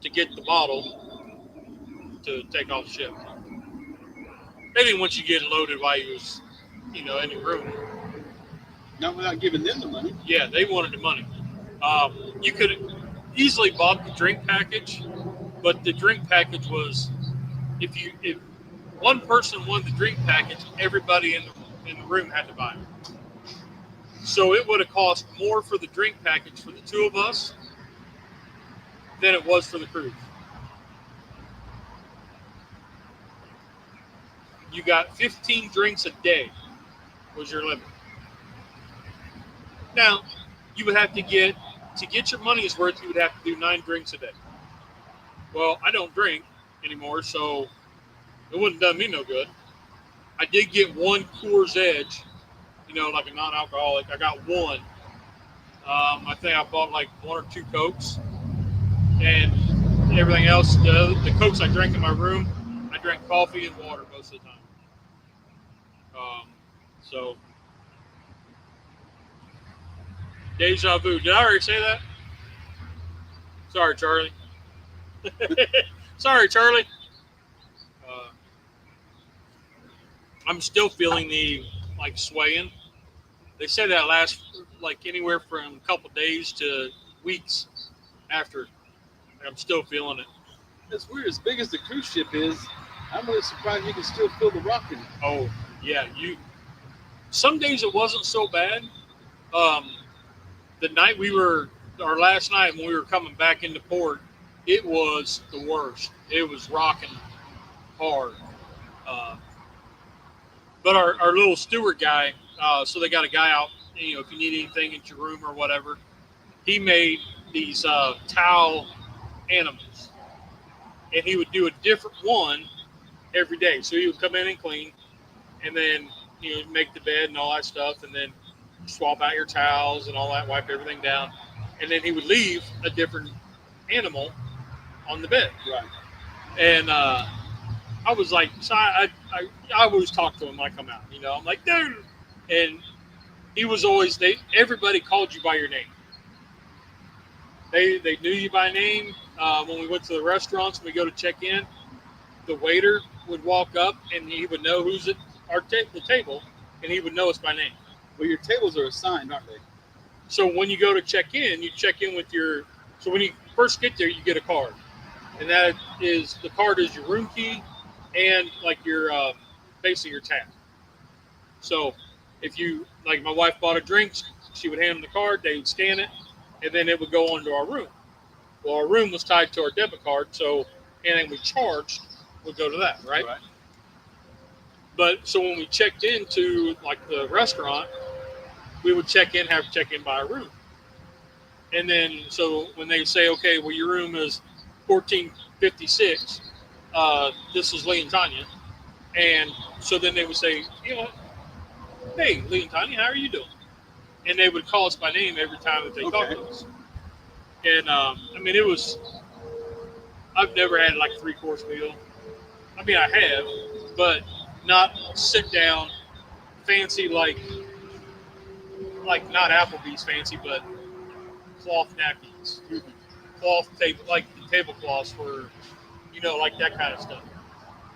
to get the bottle to take off the ship. They didn't want you getting loaded while you was, in your room. Not without giving them the money. Yeah, they wanted the money. You could easily bought the drink package, but the drink package was, if one person won the drink package, everybody in the room had to buy it. So it would have cost more for the drink package for the two of us than it was for the cruise. you got 15 drinks a day was your limit. Now, you would have to get your money's worth, you would have to do 9 drinks a day. Well, I don't drink anymore, so it wouldn't have done me no good. I did get one Coors Edge, like a non-alcoholic. I got one. I think I bought like 1 or 2 Cokes, and everything else, the Cokes I drank in my room, I drank coffee and water most of the time. So, deja vu. Did I already say that? Sorry, Charlie. Sorry, Charlie. I'm still feeling the swaying. They say that lasts anywhere from a couple days to weeks after. I'm still feeling it. That's weird. As big as the cruise ship is, I'm really surprised you can still feel the rocking. Oh yeah, Some days it wasn't so bad. The night our last night when we were coming back into port, it was the worst. It was rocking hard. But our little steward guy, so they got a guy out, if you need anything at your room or whatever, he made these towel animals. And he would do a different one every day. So he would come in and clean, and then make the bed and all that stuff, and then swap out your towels and all that, wipe everything down, and then he would leave a different animal on the bed. Right. And I was like, so I always talk to him when I come out. I'm like, dude, and he was always everybody called you by your name. They knew you by name. When we went to the restaurants and we go to check in, the waiter would walk up and he would know who's at the table, and he would know us by name. Well, your tables are assigned, aren't they? So when you go to check in, you check in with so when you first get there, you get a card. And the card is your room key and your, basically your tab. So if you, my wife bought a drink, she would hand them the card, they would scan it, and then it would go onto our room. Well, our room was tied to our debit card, so anything we charged would go to that, right? Right. But so when we checked into the restaurant, we would check in by our room. And then so when they say, okay, well, your room is 1456, this is Lee and Tanya. And so then they would say, hey, Lee and Tanya, how are you doing? And they would call us by name every time that they talked to us. And it was, I've never had a 3-course meal. I have, but not sit down fancy like not Applebee's fancy, but cloth napkins, cloth table, the tablecloths for, that kind of stuff.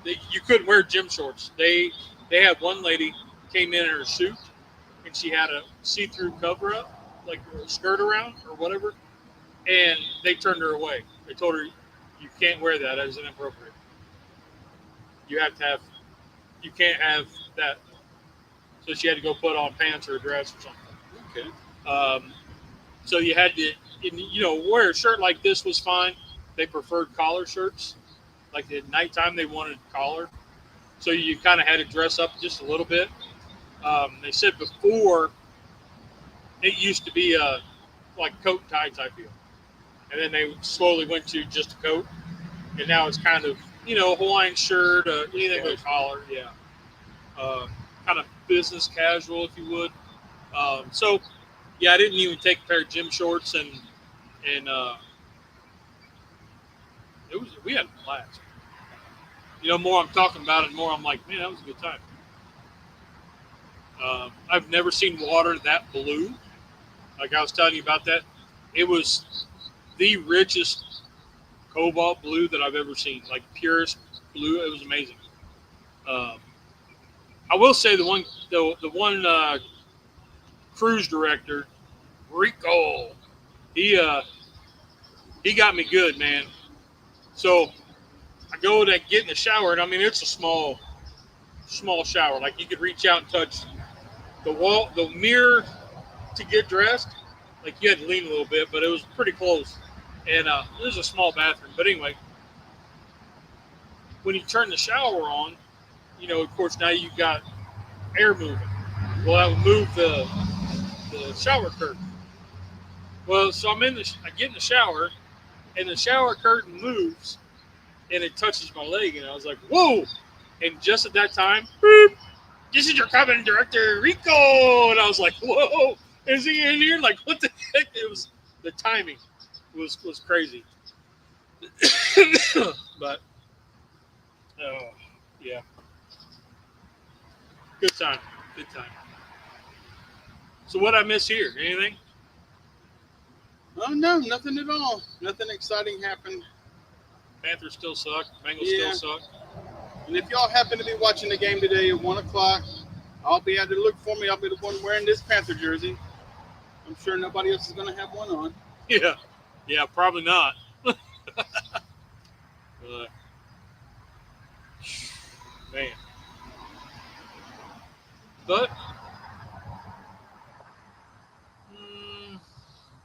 You couldn't wear gym shorts. They had one lady came in her suit, and she had a see-through cover up, a skirt around or whatever, and they turned her away. They told her, you can't wear that as inappropriate. You can't have that. So she had to go put on pants or a dress or something. Okay. So you had to, wear a shirt like this was fine. They preferred collar shirts. At nighttime, they wanted collar. So you kind of had to dress up just a little bit. They said before, it used to be a coat and tie type deal. And then they slowly went to just a coat. And now it's kind of, Hawaiian shirt, anything with a collar. Yeah. Kind of business casual, if you would. So, yeah, I didn't even take a pair of gym shorts, and we had a blast. More I'm talking about it, more I'm like, man, that was a good time. I've never seen water that blue. Like I was telling you about that. It was the richest cobalt blue that I've ever seen, purest blue. It was amazing. I will say the one cruise director, Rico, he got me good, man. So I go to get in the shower, and it's a small shower. You could reach out and touch the mirror to get dressed. You had to lean a little bit, but it was pretty close. And it was a small bathroom. But anyway, when you turn the shower on, of course, now you got air moving. Well, I would move the shower curtain. Well, so I get in the shower, and the shower curtain moves, and it touches my leg, and I was like, whoa! And just at that time, boop, this is your cabin director, Rico! And I was like, whoa, is he in here? Like, what the heck? The timing was crazy. But, yeah. Good time. So what I miss here? Anything? Oh, no, nothing at all. Nothing exciting happened. Panthers still suck. Bengals still suck. And if y'all happen to be watching the game today at 1 o'clock, I'll be out there. Look for me. I'll be the one wearing this Panther jersey. I'm sure nobody else is going to have one on. Yeah, probably not. Man. But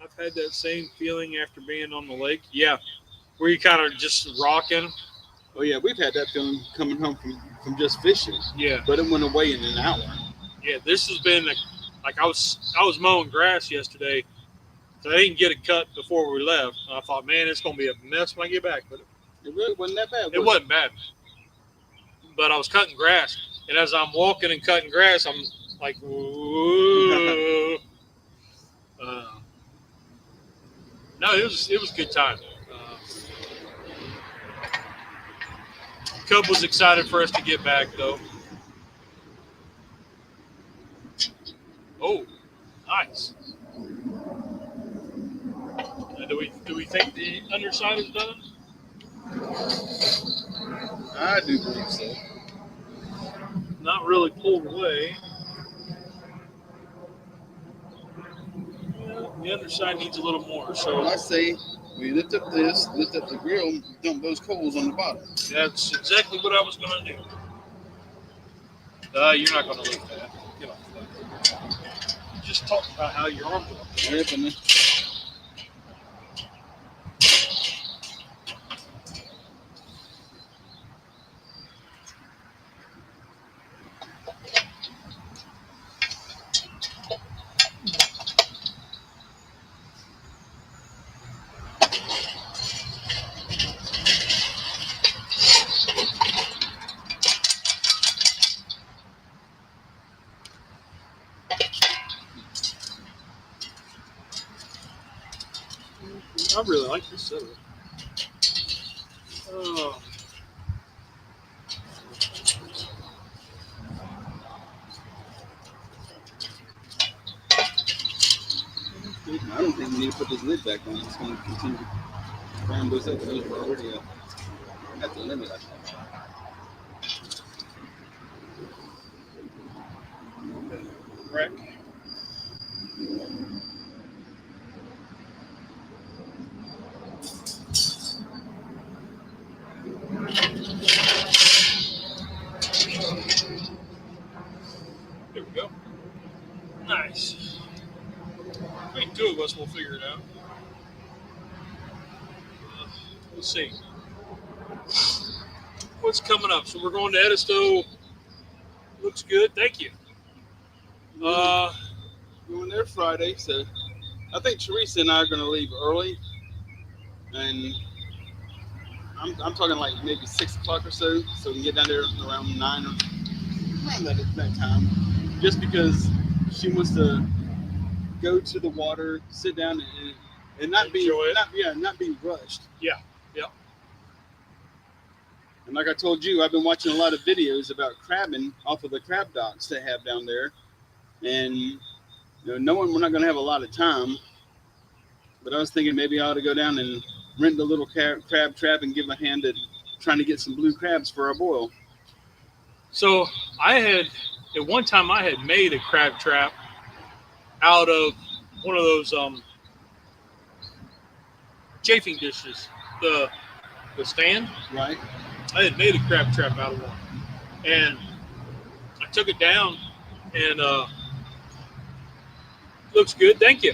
I've had that same feeling after being on the lake. Yeah, where you kind of just rocking. Oh yeah, we've had that feeling coming home from just fishing. Yeah, but it went away in an hour. Yeah, this has been like I was mowing grass yesterday, so I didn't get it cut before we left. And I thought, man, it's gonna be a mess when I get back, but it really wasn't that bad. It wasn't bad. But I was cutting grass, and as I'm walking and cutting grass, I'm like, whoa. No, it was a good time. Cub was excited for us to get back, though. Oh, nice. Do we think the underside is done? I do believe so. Not really pulled away. Well, the underside needs a little more. So I say we lift up the grill, dump those coals on the bottom. That's exactly what I was going to do. You're not going to lift that. Get off that. Just talk about how your arms are. Yep, and then I really like this setup. Oh. I don't think we need to put this lid back on. It's going to continue to round those up. Those were already at the limit, I think. Wreck. There we go. Nice. Between two of us, we'll figure it out. Let's see. What's coming up? So we're going to Edisto. Looks good. Thank you. Going there Friday, so I think Teresa and I are going to leave early, and I'm talking like maybe 6 o'clock or so we can get down there around 9 or around that time, just because she wants to go to the water, sit down, and not be rushed. Yeah. And like I told you, I've been watching a lot of videos about crabbing off of the crab docks they have down there, and knowing we're not going to have a lot of time, but I was thinking maybe I ought to go down and rent the little crab trap and give a hand at trying to get some blue crabs for our boil. So at one time I had made a crab trap out of one of those chafing dishes, the stand. Right. I had made a crab trap out of one, and I took it down, and looks good. Thank you.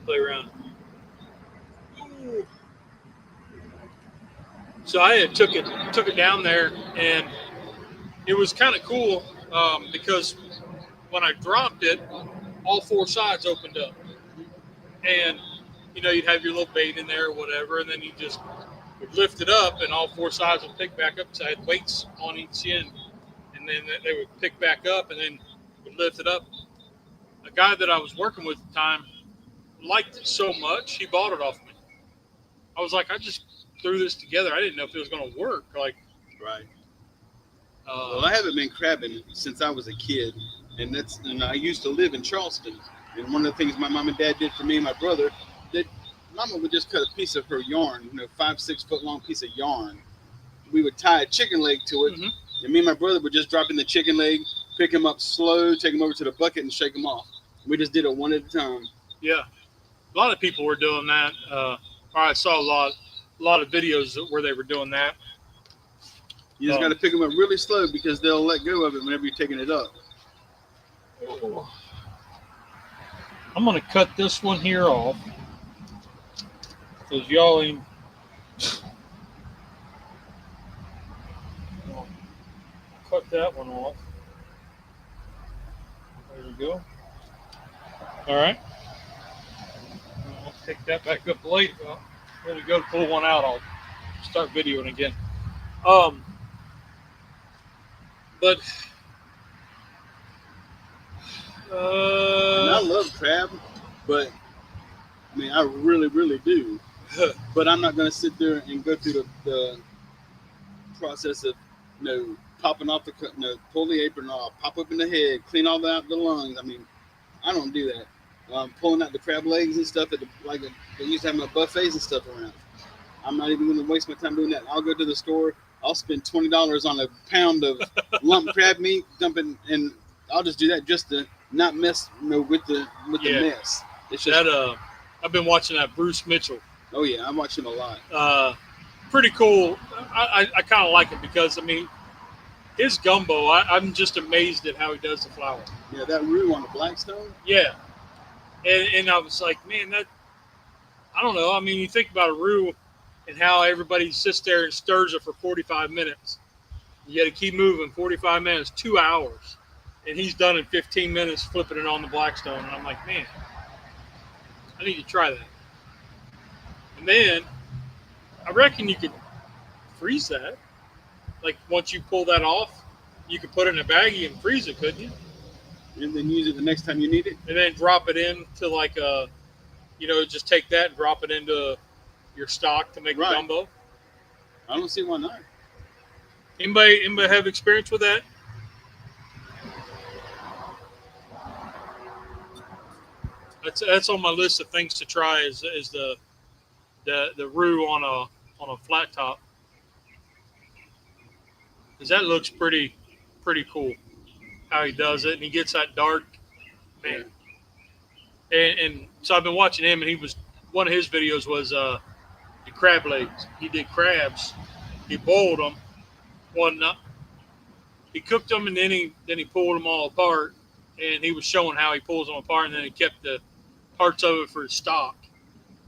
Play around. So I had took it down there, and it was kind of cool because when I dropped it, all four sides opened up, and you'd have your little bait in there or whatever, and then you just would lift it up, and all four sides would pick back up. So I had weights on each end, and then they would pick back up, and then would lift it up. A guy that I was working with at the time liked it so much, he bought it off me. I was like, I just threw this together. I didn't know if it was going to work. Like, right. Well, I haven't been crabbing since I was a kid, and I used to live in Charleston. And one of the things my mom and dad did for me and my brother, that Mama would just cut a piece of her yarn, 5-6 foot long piece of yarn. We would tie a chicken leg to it, and me and my brother would just drop in the chicken leg, pick him up slow, take him over to the bucket, and shake him off. We just did it one at a time. Yeah, a lot of people were doing that. I saw a lot of videos where they were doing that. You just got to pick them up really slow because they'll let go of it whenever you're taking it up. I'm going to cut this one here off because y'all ain't. Cut that one off. There we go. All right. I'll pick that back up later. There we go. Pull one out. I'll start videoing again. But and I love crab, but I mean I really, really do. But I'm not going to sit there and go through the process of popping off pull the apron off, pop open the head, clean all out the lungs. I mean, I don't do that. Pulling out the crab legs and stuff they used to have buffets and stuff around. I'm not even going to waste my time doing that. I'll go to the store. I'll spend $20 on a pound of lump crab meat, dumping, and I'll just do that just to not mess with the mess. It's just that. I've been watching that Bruce Mitchell. Oh yeah, I watch him a lot. Pretty cool. I kind of like it because his gumbo. I'm just amazed at how he does the flour. Yeah, that roux on the Blackstone. Yeah, and I was like, man, I don't know. I mean, you think about a roux and how everybody sits there and stirs it for 45 minutes. You got to keep moving 45 minutes, 2 hours. And he's done in 15 minutes flipping it on the Blackstone. And I'm like, man, I need to try that. And then I reckon you could freeze that. Like once you pull that off, you could put it in a baggie and freeze it, couldn't you? And then use it the next time you need it. And then drop it into like just take that and drop it into your stock to make a gumbo. I don't see why not. Anybody have experience with that? That's on my list of things to try is the roux on a flat top. Because that looks pretty cool how he does it, and he gets that dark, man. And so I've been watching him, and one of his videos was the crab legs. He did crabs. He boiled them. He cooked them, and then he pulled them all apart, and he was showing how he pulls them apart, and then he kept the parts of it for his stock,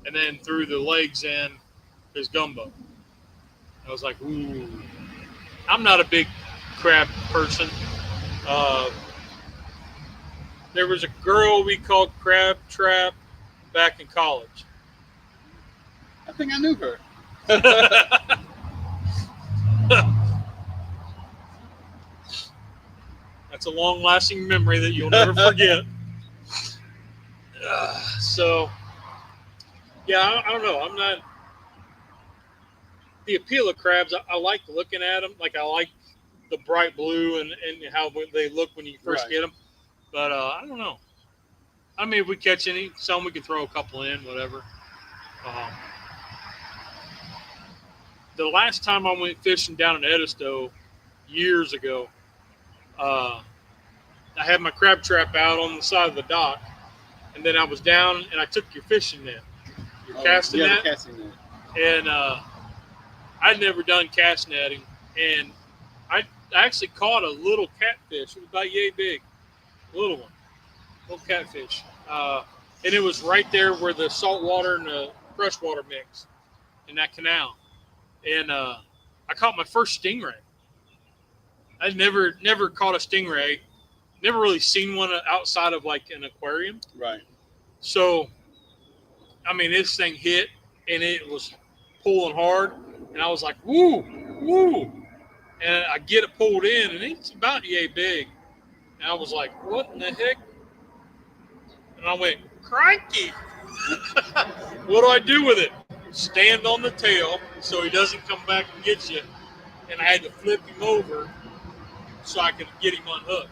and then threw the legs in his gumbo. I was like, ooh. I'm not a big crab person. There was a girl we called Crab Trap back in college. I think I knew her. That's a long-lasting memory that you'll never forget. So, yeah, I don't know. I'm not... The appeal of crabs, I like looking at them. Like, I like the bright blue and how they look when you first get them. But I don't know. I mean, if we catch some we can throw a couple in, whatever. The last time I went fishing down in Edisto years ago, I had my crab trap out on the side of the dock, and then I was down and I took your fishing net, your casting net. The casting net. And I'd never done cast netting, and I actually caught a little catfish. It was about yay big, little catfish. And it was right there where the salt water and freshwater mix in that canal, and I caught my first stingray. I'd never caught a stingray, never really seen one outside of like an aquarium. Right. So, I mean, this thing hit and it was pulling hard, and I was like, woo, woo. And I get it pulled in, and it's about yay big. And I was like, what in the heck? And I went, crikey. What do I do with it? Stand on the tail so he doesn't come back and get you. And I had to flip him over so I could get him unhooked.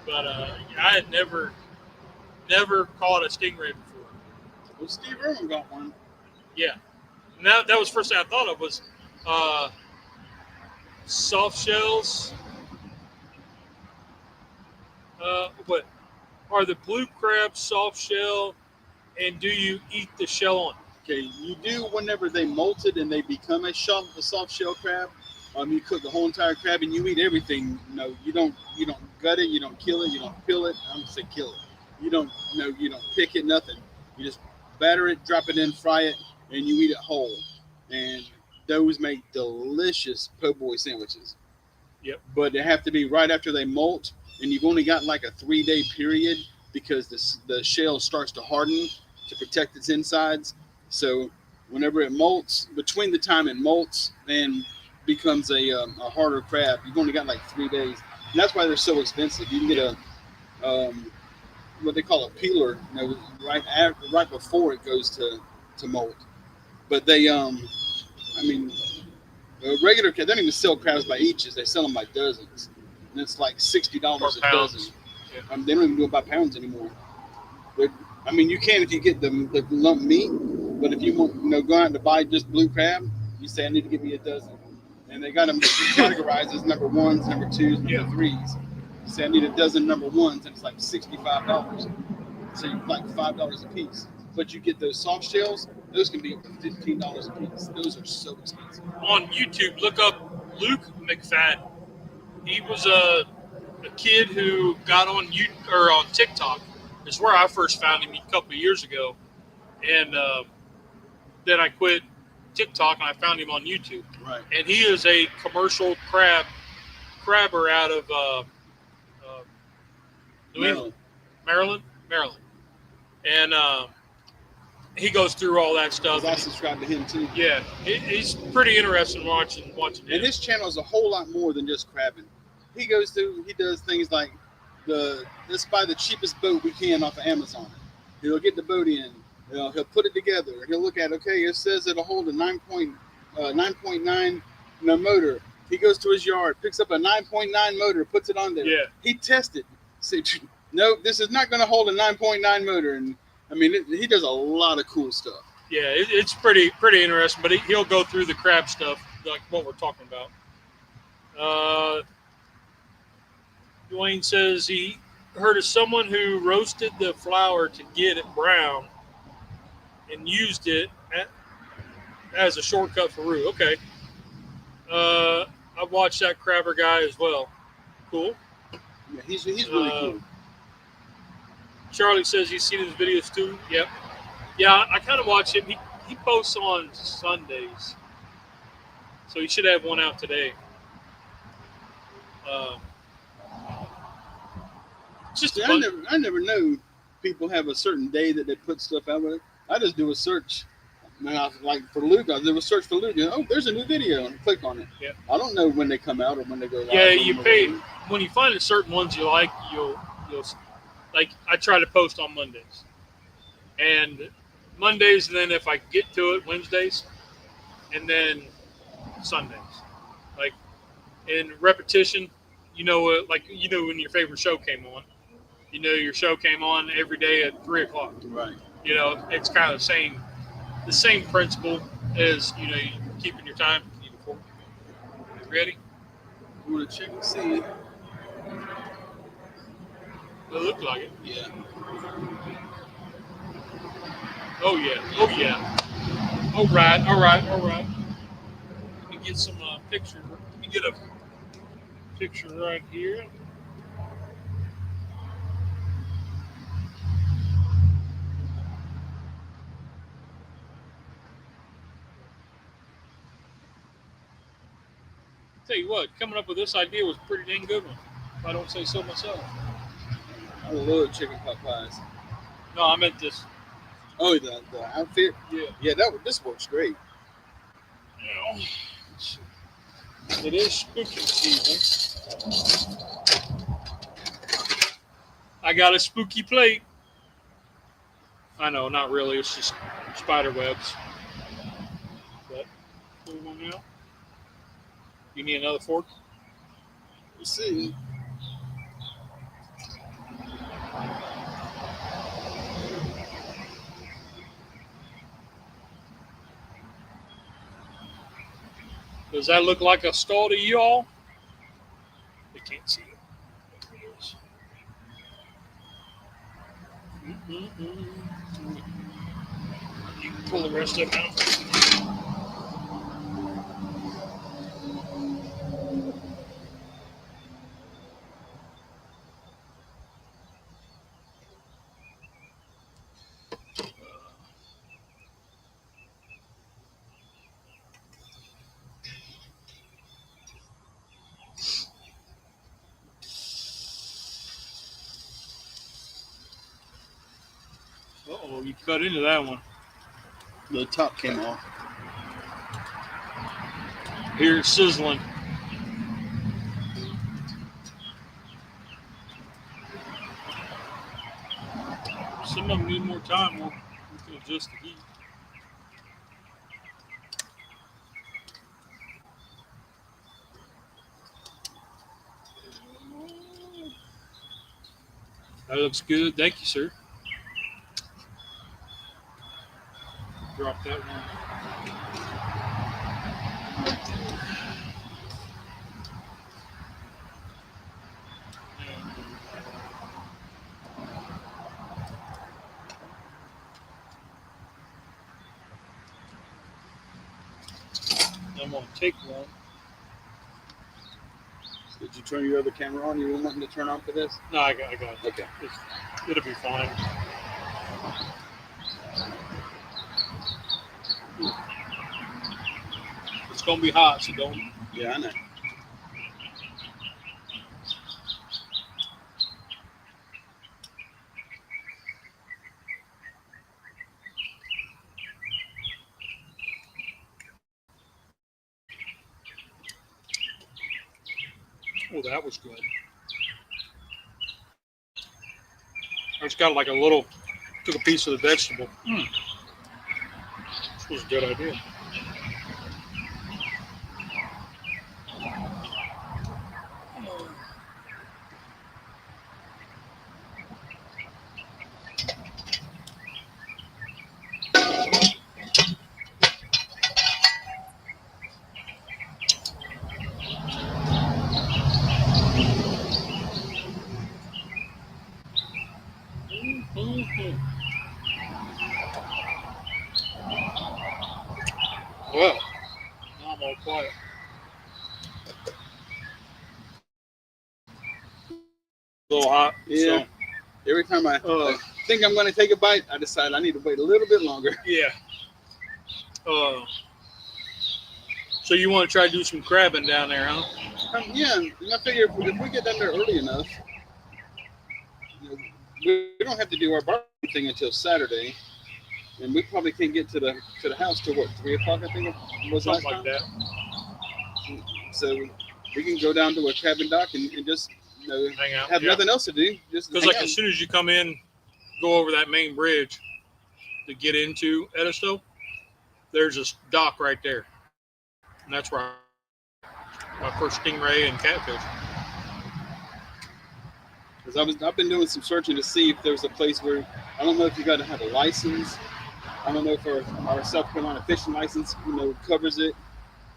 But I had never caught a stingray before. Well, Steve Irwin got one. Yeah. And that was the first thing I thought of was soft shells. What are the blue crabs soft shell, and do you eat the shell on? Okay, you do whenever they molt it and they become a soft shell crab. You cook the whole entire crab and you eat everything. No, you don't gut it, you don't kill it, you don't peel it. I'm gonna say kill it. You don't pick it, nothing. You just batter it, drop it in, fry it, and you eat it whole. And those make delicious po' boy sandwiches. Yep. But they have to be right after they molt, and you've only got like a 3-day period because the shell starts to harden to protect its insides. So whenever it molts, between the time it molts and becomes a harder crab, you've only got like 3 days. And that's why they're so expensive. You can get a what they call a peeler, right before it goes to molt. But they regular crab, they don't even sell crabs by eaches, they sell them by dozens. And it's like $60 a dozen. Yeah. They don't even do it by pounds anymore. But you can if you get the lump meat, but if you want go out to buy just blue crab, you say I need to give me a dozen. And they got them categorized as number ones, number twos, number threes. You say I need a dozen number ones, and it's like $65. So you like $5 a piece. But you get those soft shells, those can be up to $15 a piece. Those are so expensive. On YouTube, look up Luke McFadden. He was a kid who got on on TikTok. It's where I first found him a couple of years ago, and then I quit TikTok and I found him on YouTube. Right. And he is a commercial crabber out of New England, Maryland, and he goes through all that stuff. I subscribe to him too. Yeah, he's pretty interesting watching him. And his channel is a whole lot more than just crabbing. He does things like let's buy the cheapest boat we can off of Amazon. He'll get the boat in. He'll put it together. He'll look at, okay, it says it'll hold a 9.9 motor. He goes to his yard, picks up a 9.9 motor, puts it on there. Yeah. He tests it. Say, no, this is not going to hold a 9.9 motor. And he does a lot of cool stuff. Yeah, it's pretty interesting. But he'll go through the crab stuff, like what we're talking about. Dwayne says he heard of someone who roasted the flour to get it brown and used it as a shortcut for roux. Okay. I've watched that crabber guy as well. Cool. Yeah, he's really cool. Charlie says he's seen his videos too. Yep. Yeah, I kind of watch him. He posts on Sundays. So he should have one out today. I never know people have a certain day that they put stuff out with. I just do a search. Like for Luke, I do a search for Luke. Oh, there's a new video, and click on it. Yeah. I don't know when they come out or when they go live. Yeah, you pay when you find certain ones you like. You'll like. I try to post on Mondays, and then if I get to it, Wednesdays, and then Sundays. Like in repetition, when your favorite show came on. Your show came on every day at 3:00. Right. It's kind of the same principle as, keeping your time. Ready? You want to check and see? It looked like it. Yeah. Oh, yeah. All right. Let me get some pictures. Let me get a picture right here. Tell you what, coming up with this idea was a pretty dang good one, if I don't say so myself. I love chicken pot pies. No, I meant this. Oh, the outfit? Yeah. Yeah, this works great. You know, it is spooky season. I got a spooky plate. I know, not really. It's just spider webs. But, pull one out. You need another fork? Let's see. Does that look like a skull to you all? They can't see it. There it is. You can pull the rest of it out. Uh-oh, you cut into that one. The top came off. Here it's sizzling. Some of them need more time. We can adjust the heat. That looks good. Thank you, sir. Drop that one. I'm going to take one. Did you turn your other camera on? You were wanting to turn on for this? No, I got it. Okay. It'll be fine. It's going to be hot, so don't. Yeah, I know. Oh, that was good. It's got like a little, took a piece of the vegetable. This was a good idea. Well, now I'm all quiet. A little hot. Yeah. So, Every time I think I'm going to take a bite, I decide I need to wait a little bit longer. yeah. So you want to try to do some crabbing down there, huh? Yeah, and I figure if we get down there early enough, we don't have to do our barbecue thing until Saturday, and we probably can't get to the house till what, 3 o'clock? I think it was Something last like time. that. So we can go down to a cabin dock and just Hang out. have nothing else to do. Just Because like as soon as you come in, go over that main bridge to get into Edisto, there's this dock right there. And that's where my first stingray and catfish. Because I've been doing some searching to see if there's a place where, I don't know if you got to have a license. I don't know if our South Carolina fishing license, covers it.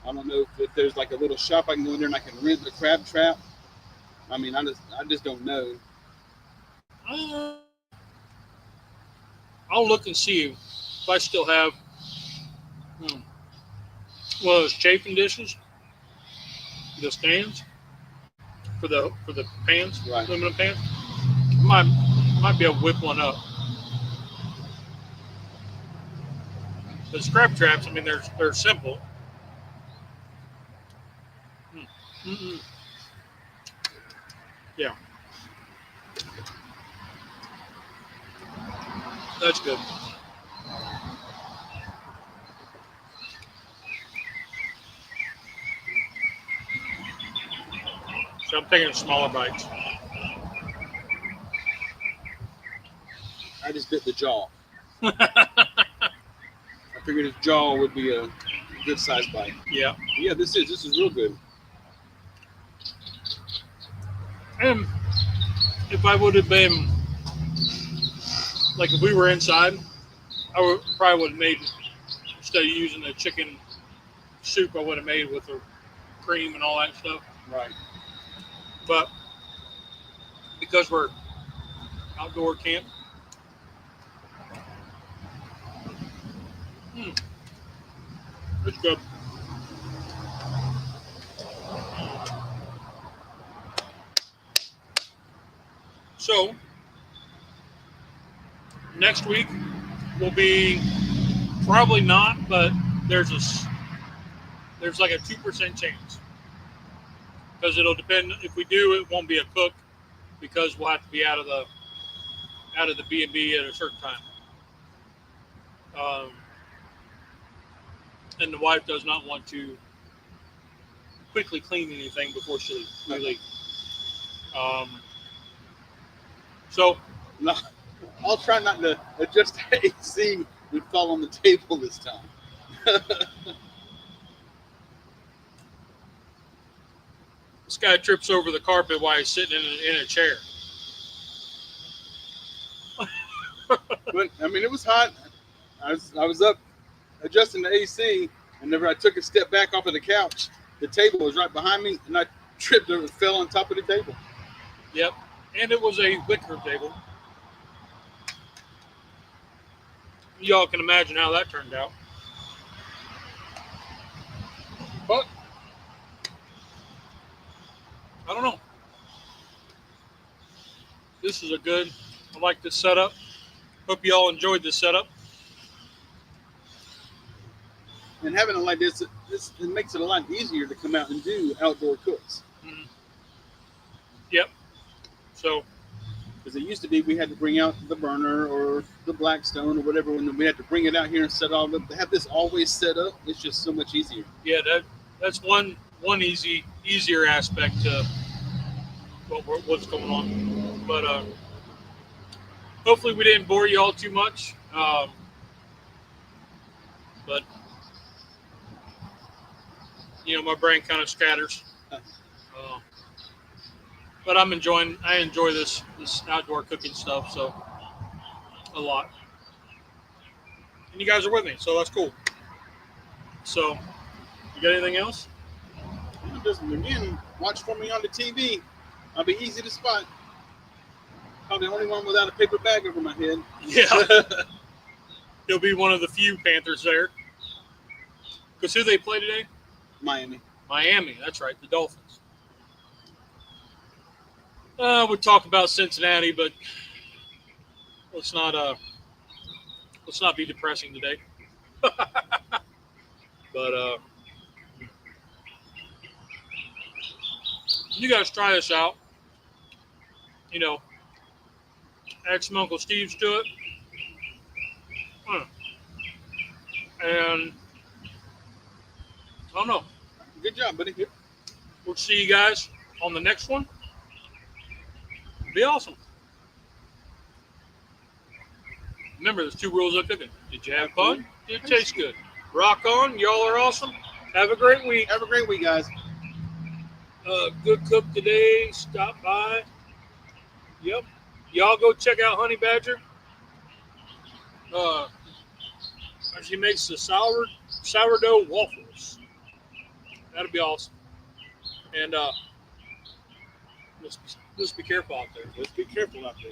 I don't know if there's like a little shop I can go in there and I can rent a crab trap. I mean, I just don't know. I'll look and see if I still have one of those chafing dishes, the stands for the pans, Right. aluminum pans. Might be able to whip one up. The crab traps, I mean, they're simple. Mm-mm. Yeah. That's good. So I'm taking smaller bites. I just bit the jaw. I figured his jaw would be a good size bite. Yeah. Yeah, this is real good. And if I would have been, like if we were inside, I probably would have made, instead of using the chicken soup, I would have made with the cream and all that stuff. Right. But because we're outdoor camp, it's good. So next week will be probably not, but there's like a 2% chance, because it'll depend. If we do, it won't be a cook, because we'll have to be out of the B&B at a certain time. And the wife does not want to quickly clean anything before we leave. So No, I'll try not to adjust the AC and fall on the table this time. this guy trips over the carpet while he's sitting in a chair. But I mean, it was hot. I was up adjusting the AC, and whenever I took a step back off of the couch, the table was right behind me, and I tripped and fell on top of the table. Yep, and it was a wicker table. Y'all can imagine how that turned out. But I don't know. This is I like this setup. Hope you all enjoyed this setup. And having it like this, it makes it a lot easier to come out and do outdoor cooks. Mm-hmm. Yep. So, because it used to be we had to bring out the burner or the Blackstone or whatever, when we had to bring it out here and set all up. To have this always set up, it's just so much easier. Yeah, that's one easier aspect to what's going on. But hopefully we didn't bore you all too much. But my brain kind of scatters. But I enjoy this outdoor cooking stuff so a lot. And you guys are with me, so that's cool. So, you got anything else? Just again, watch for me on the TV. I'll be easy to spot. I'm the only one without a paper bag over my head. Yeah. He'll be one of the few Panthers there. Because who they play today? Miami, that's right, the Dolphins. We'll talk about Cincinnati, but let's not be depressing today. But you guys try this out. Add some Uncle Steve's to it. And I don't know. Good job, buddy. We'll see you guys on the next one. Be awesome. Remember, there's 2 rules of cooking. Did you have fun? Did it taste good? Rock on. Y'all are awesome. Have a great week. Have a great week, guys. Good cook today. Stop by. Yep. Y'all go check out Honey Badger. She makes the sourdough waffles. That'll be awesome. And let's be careful out there. Let's be careful out there.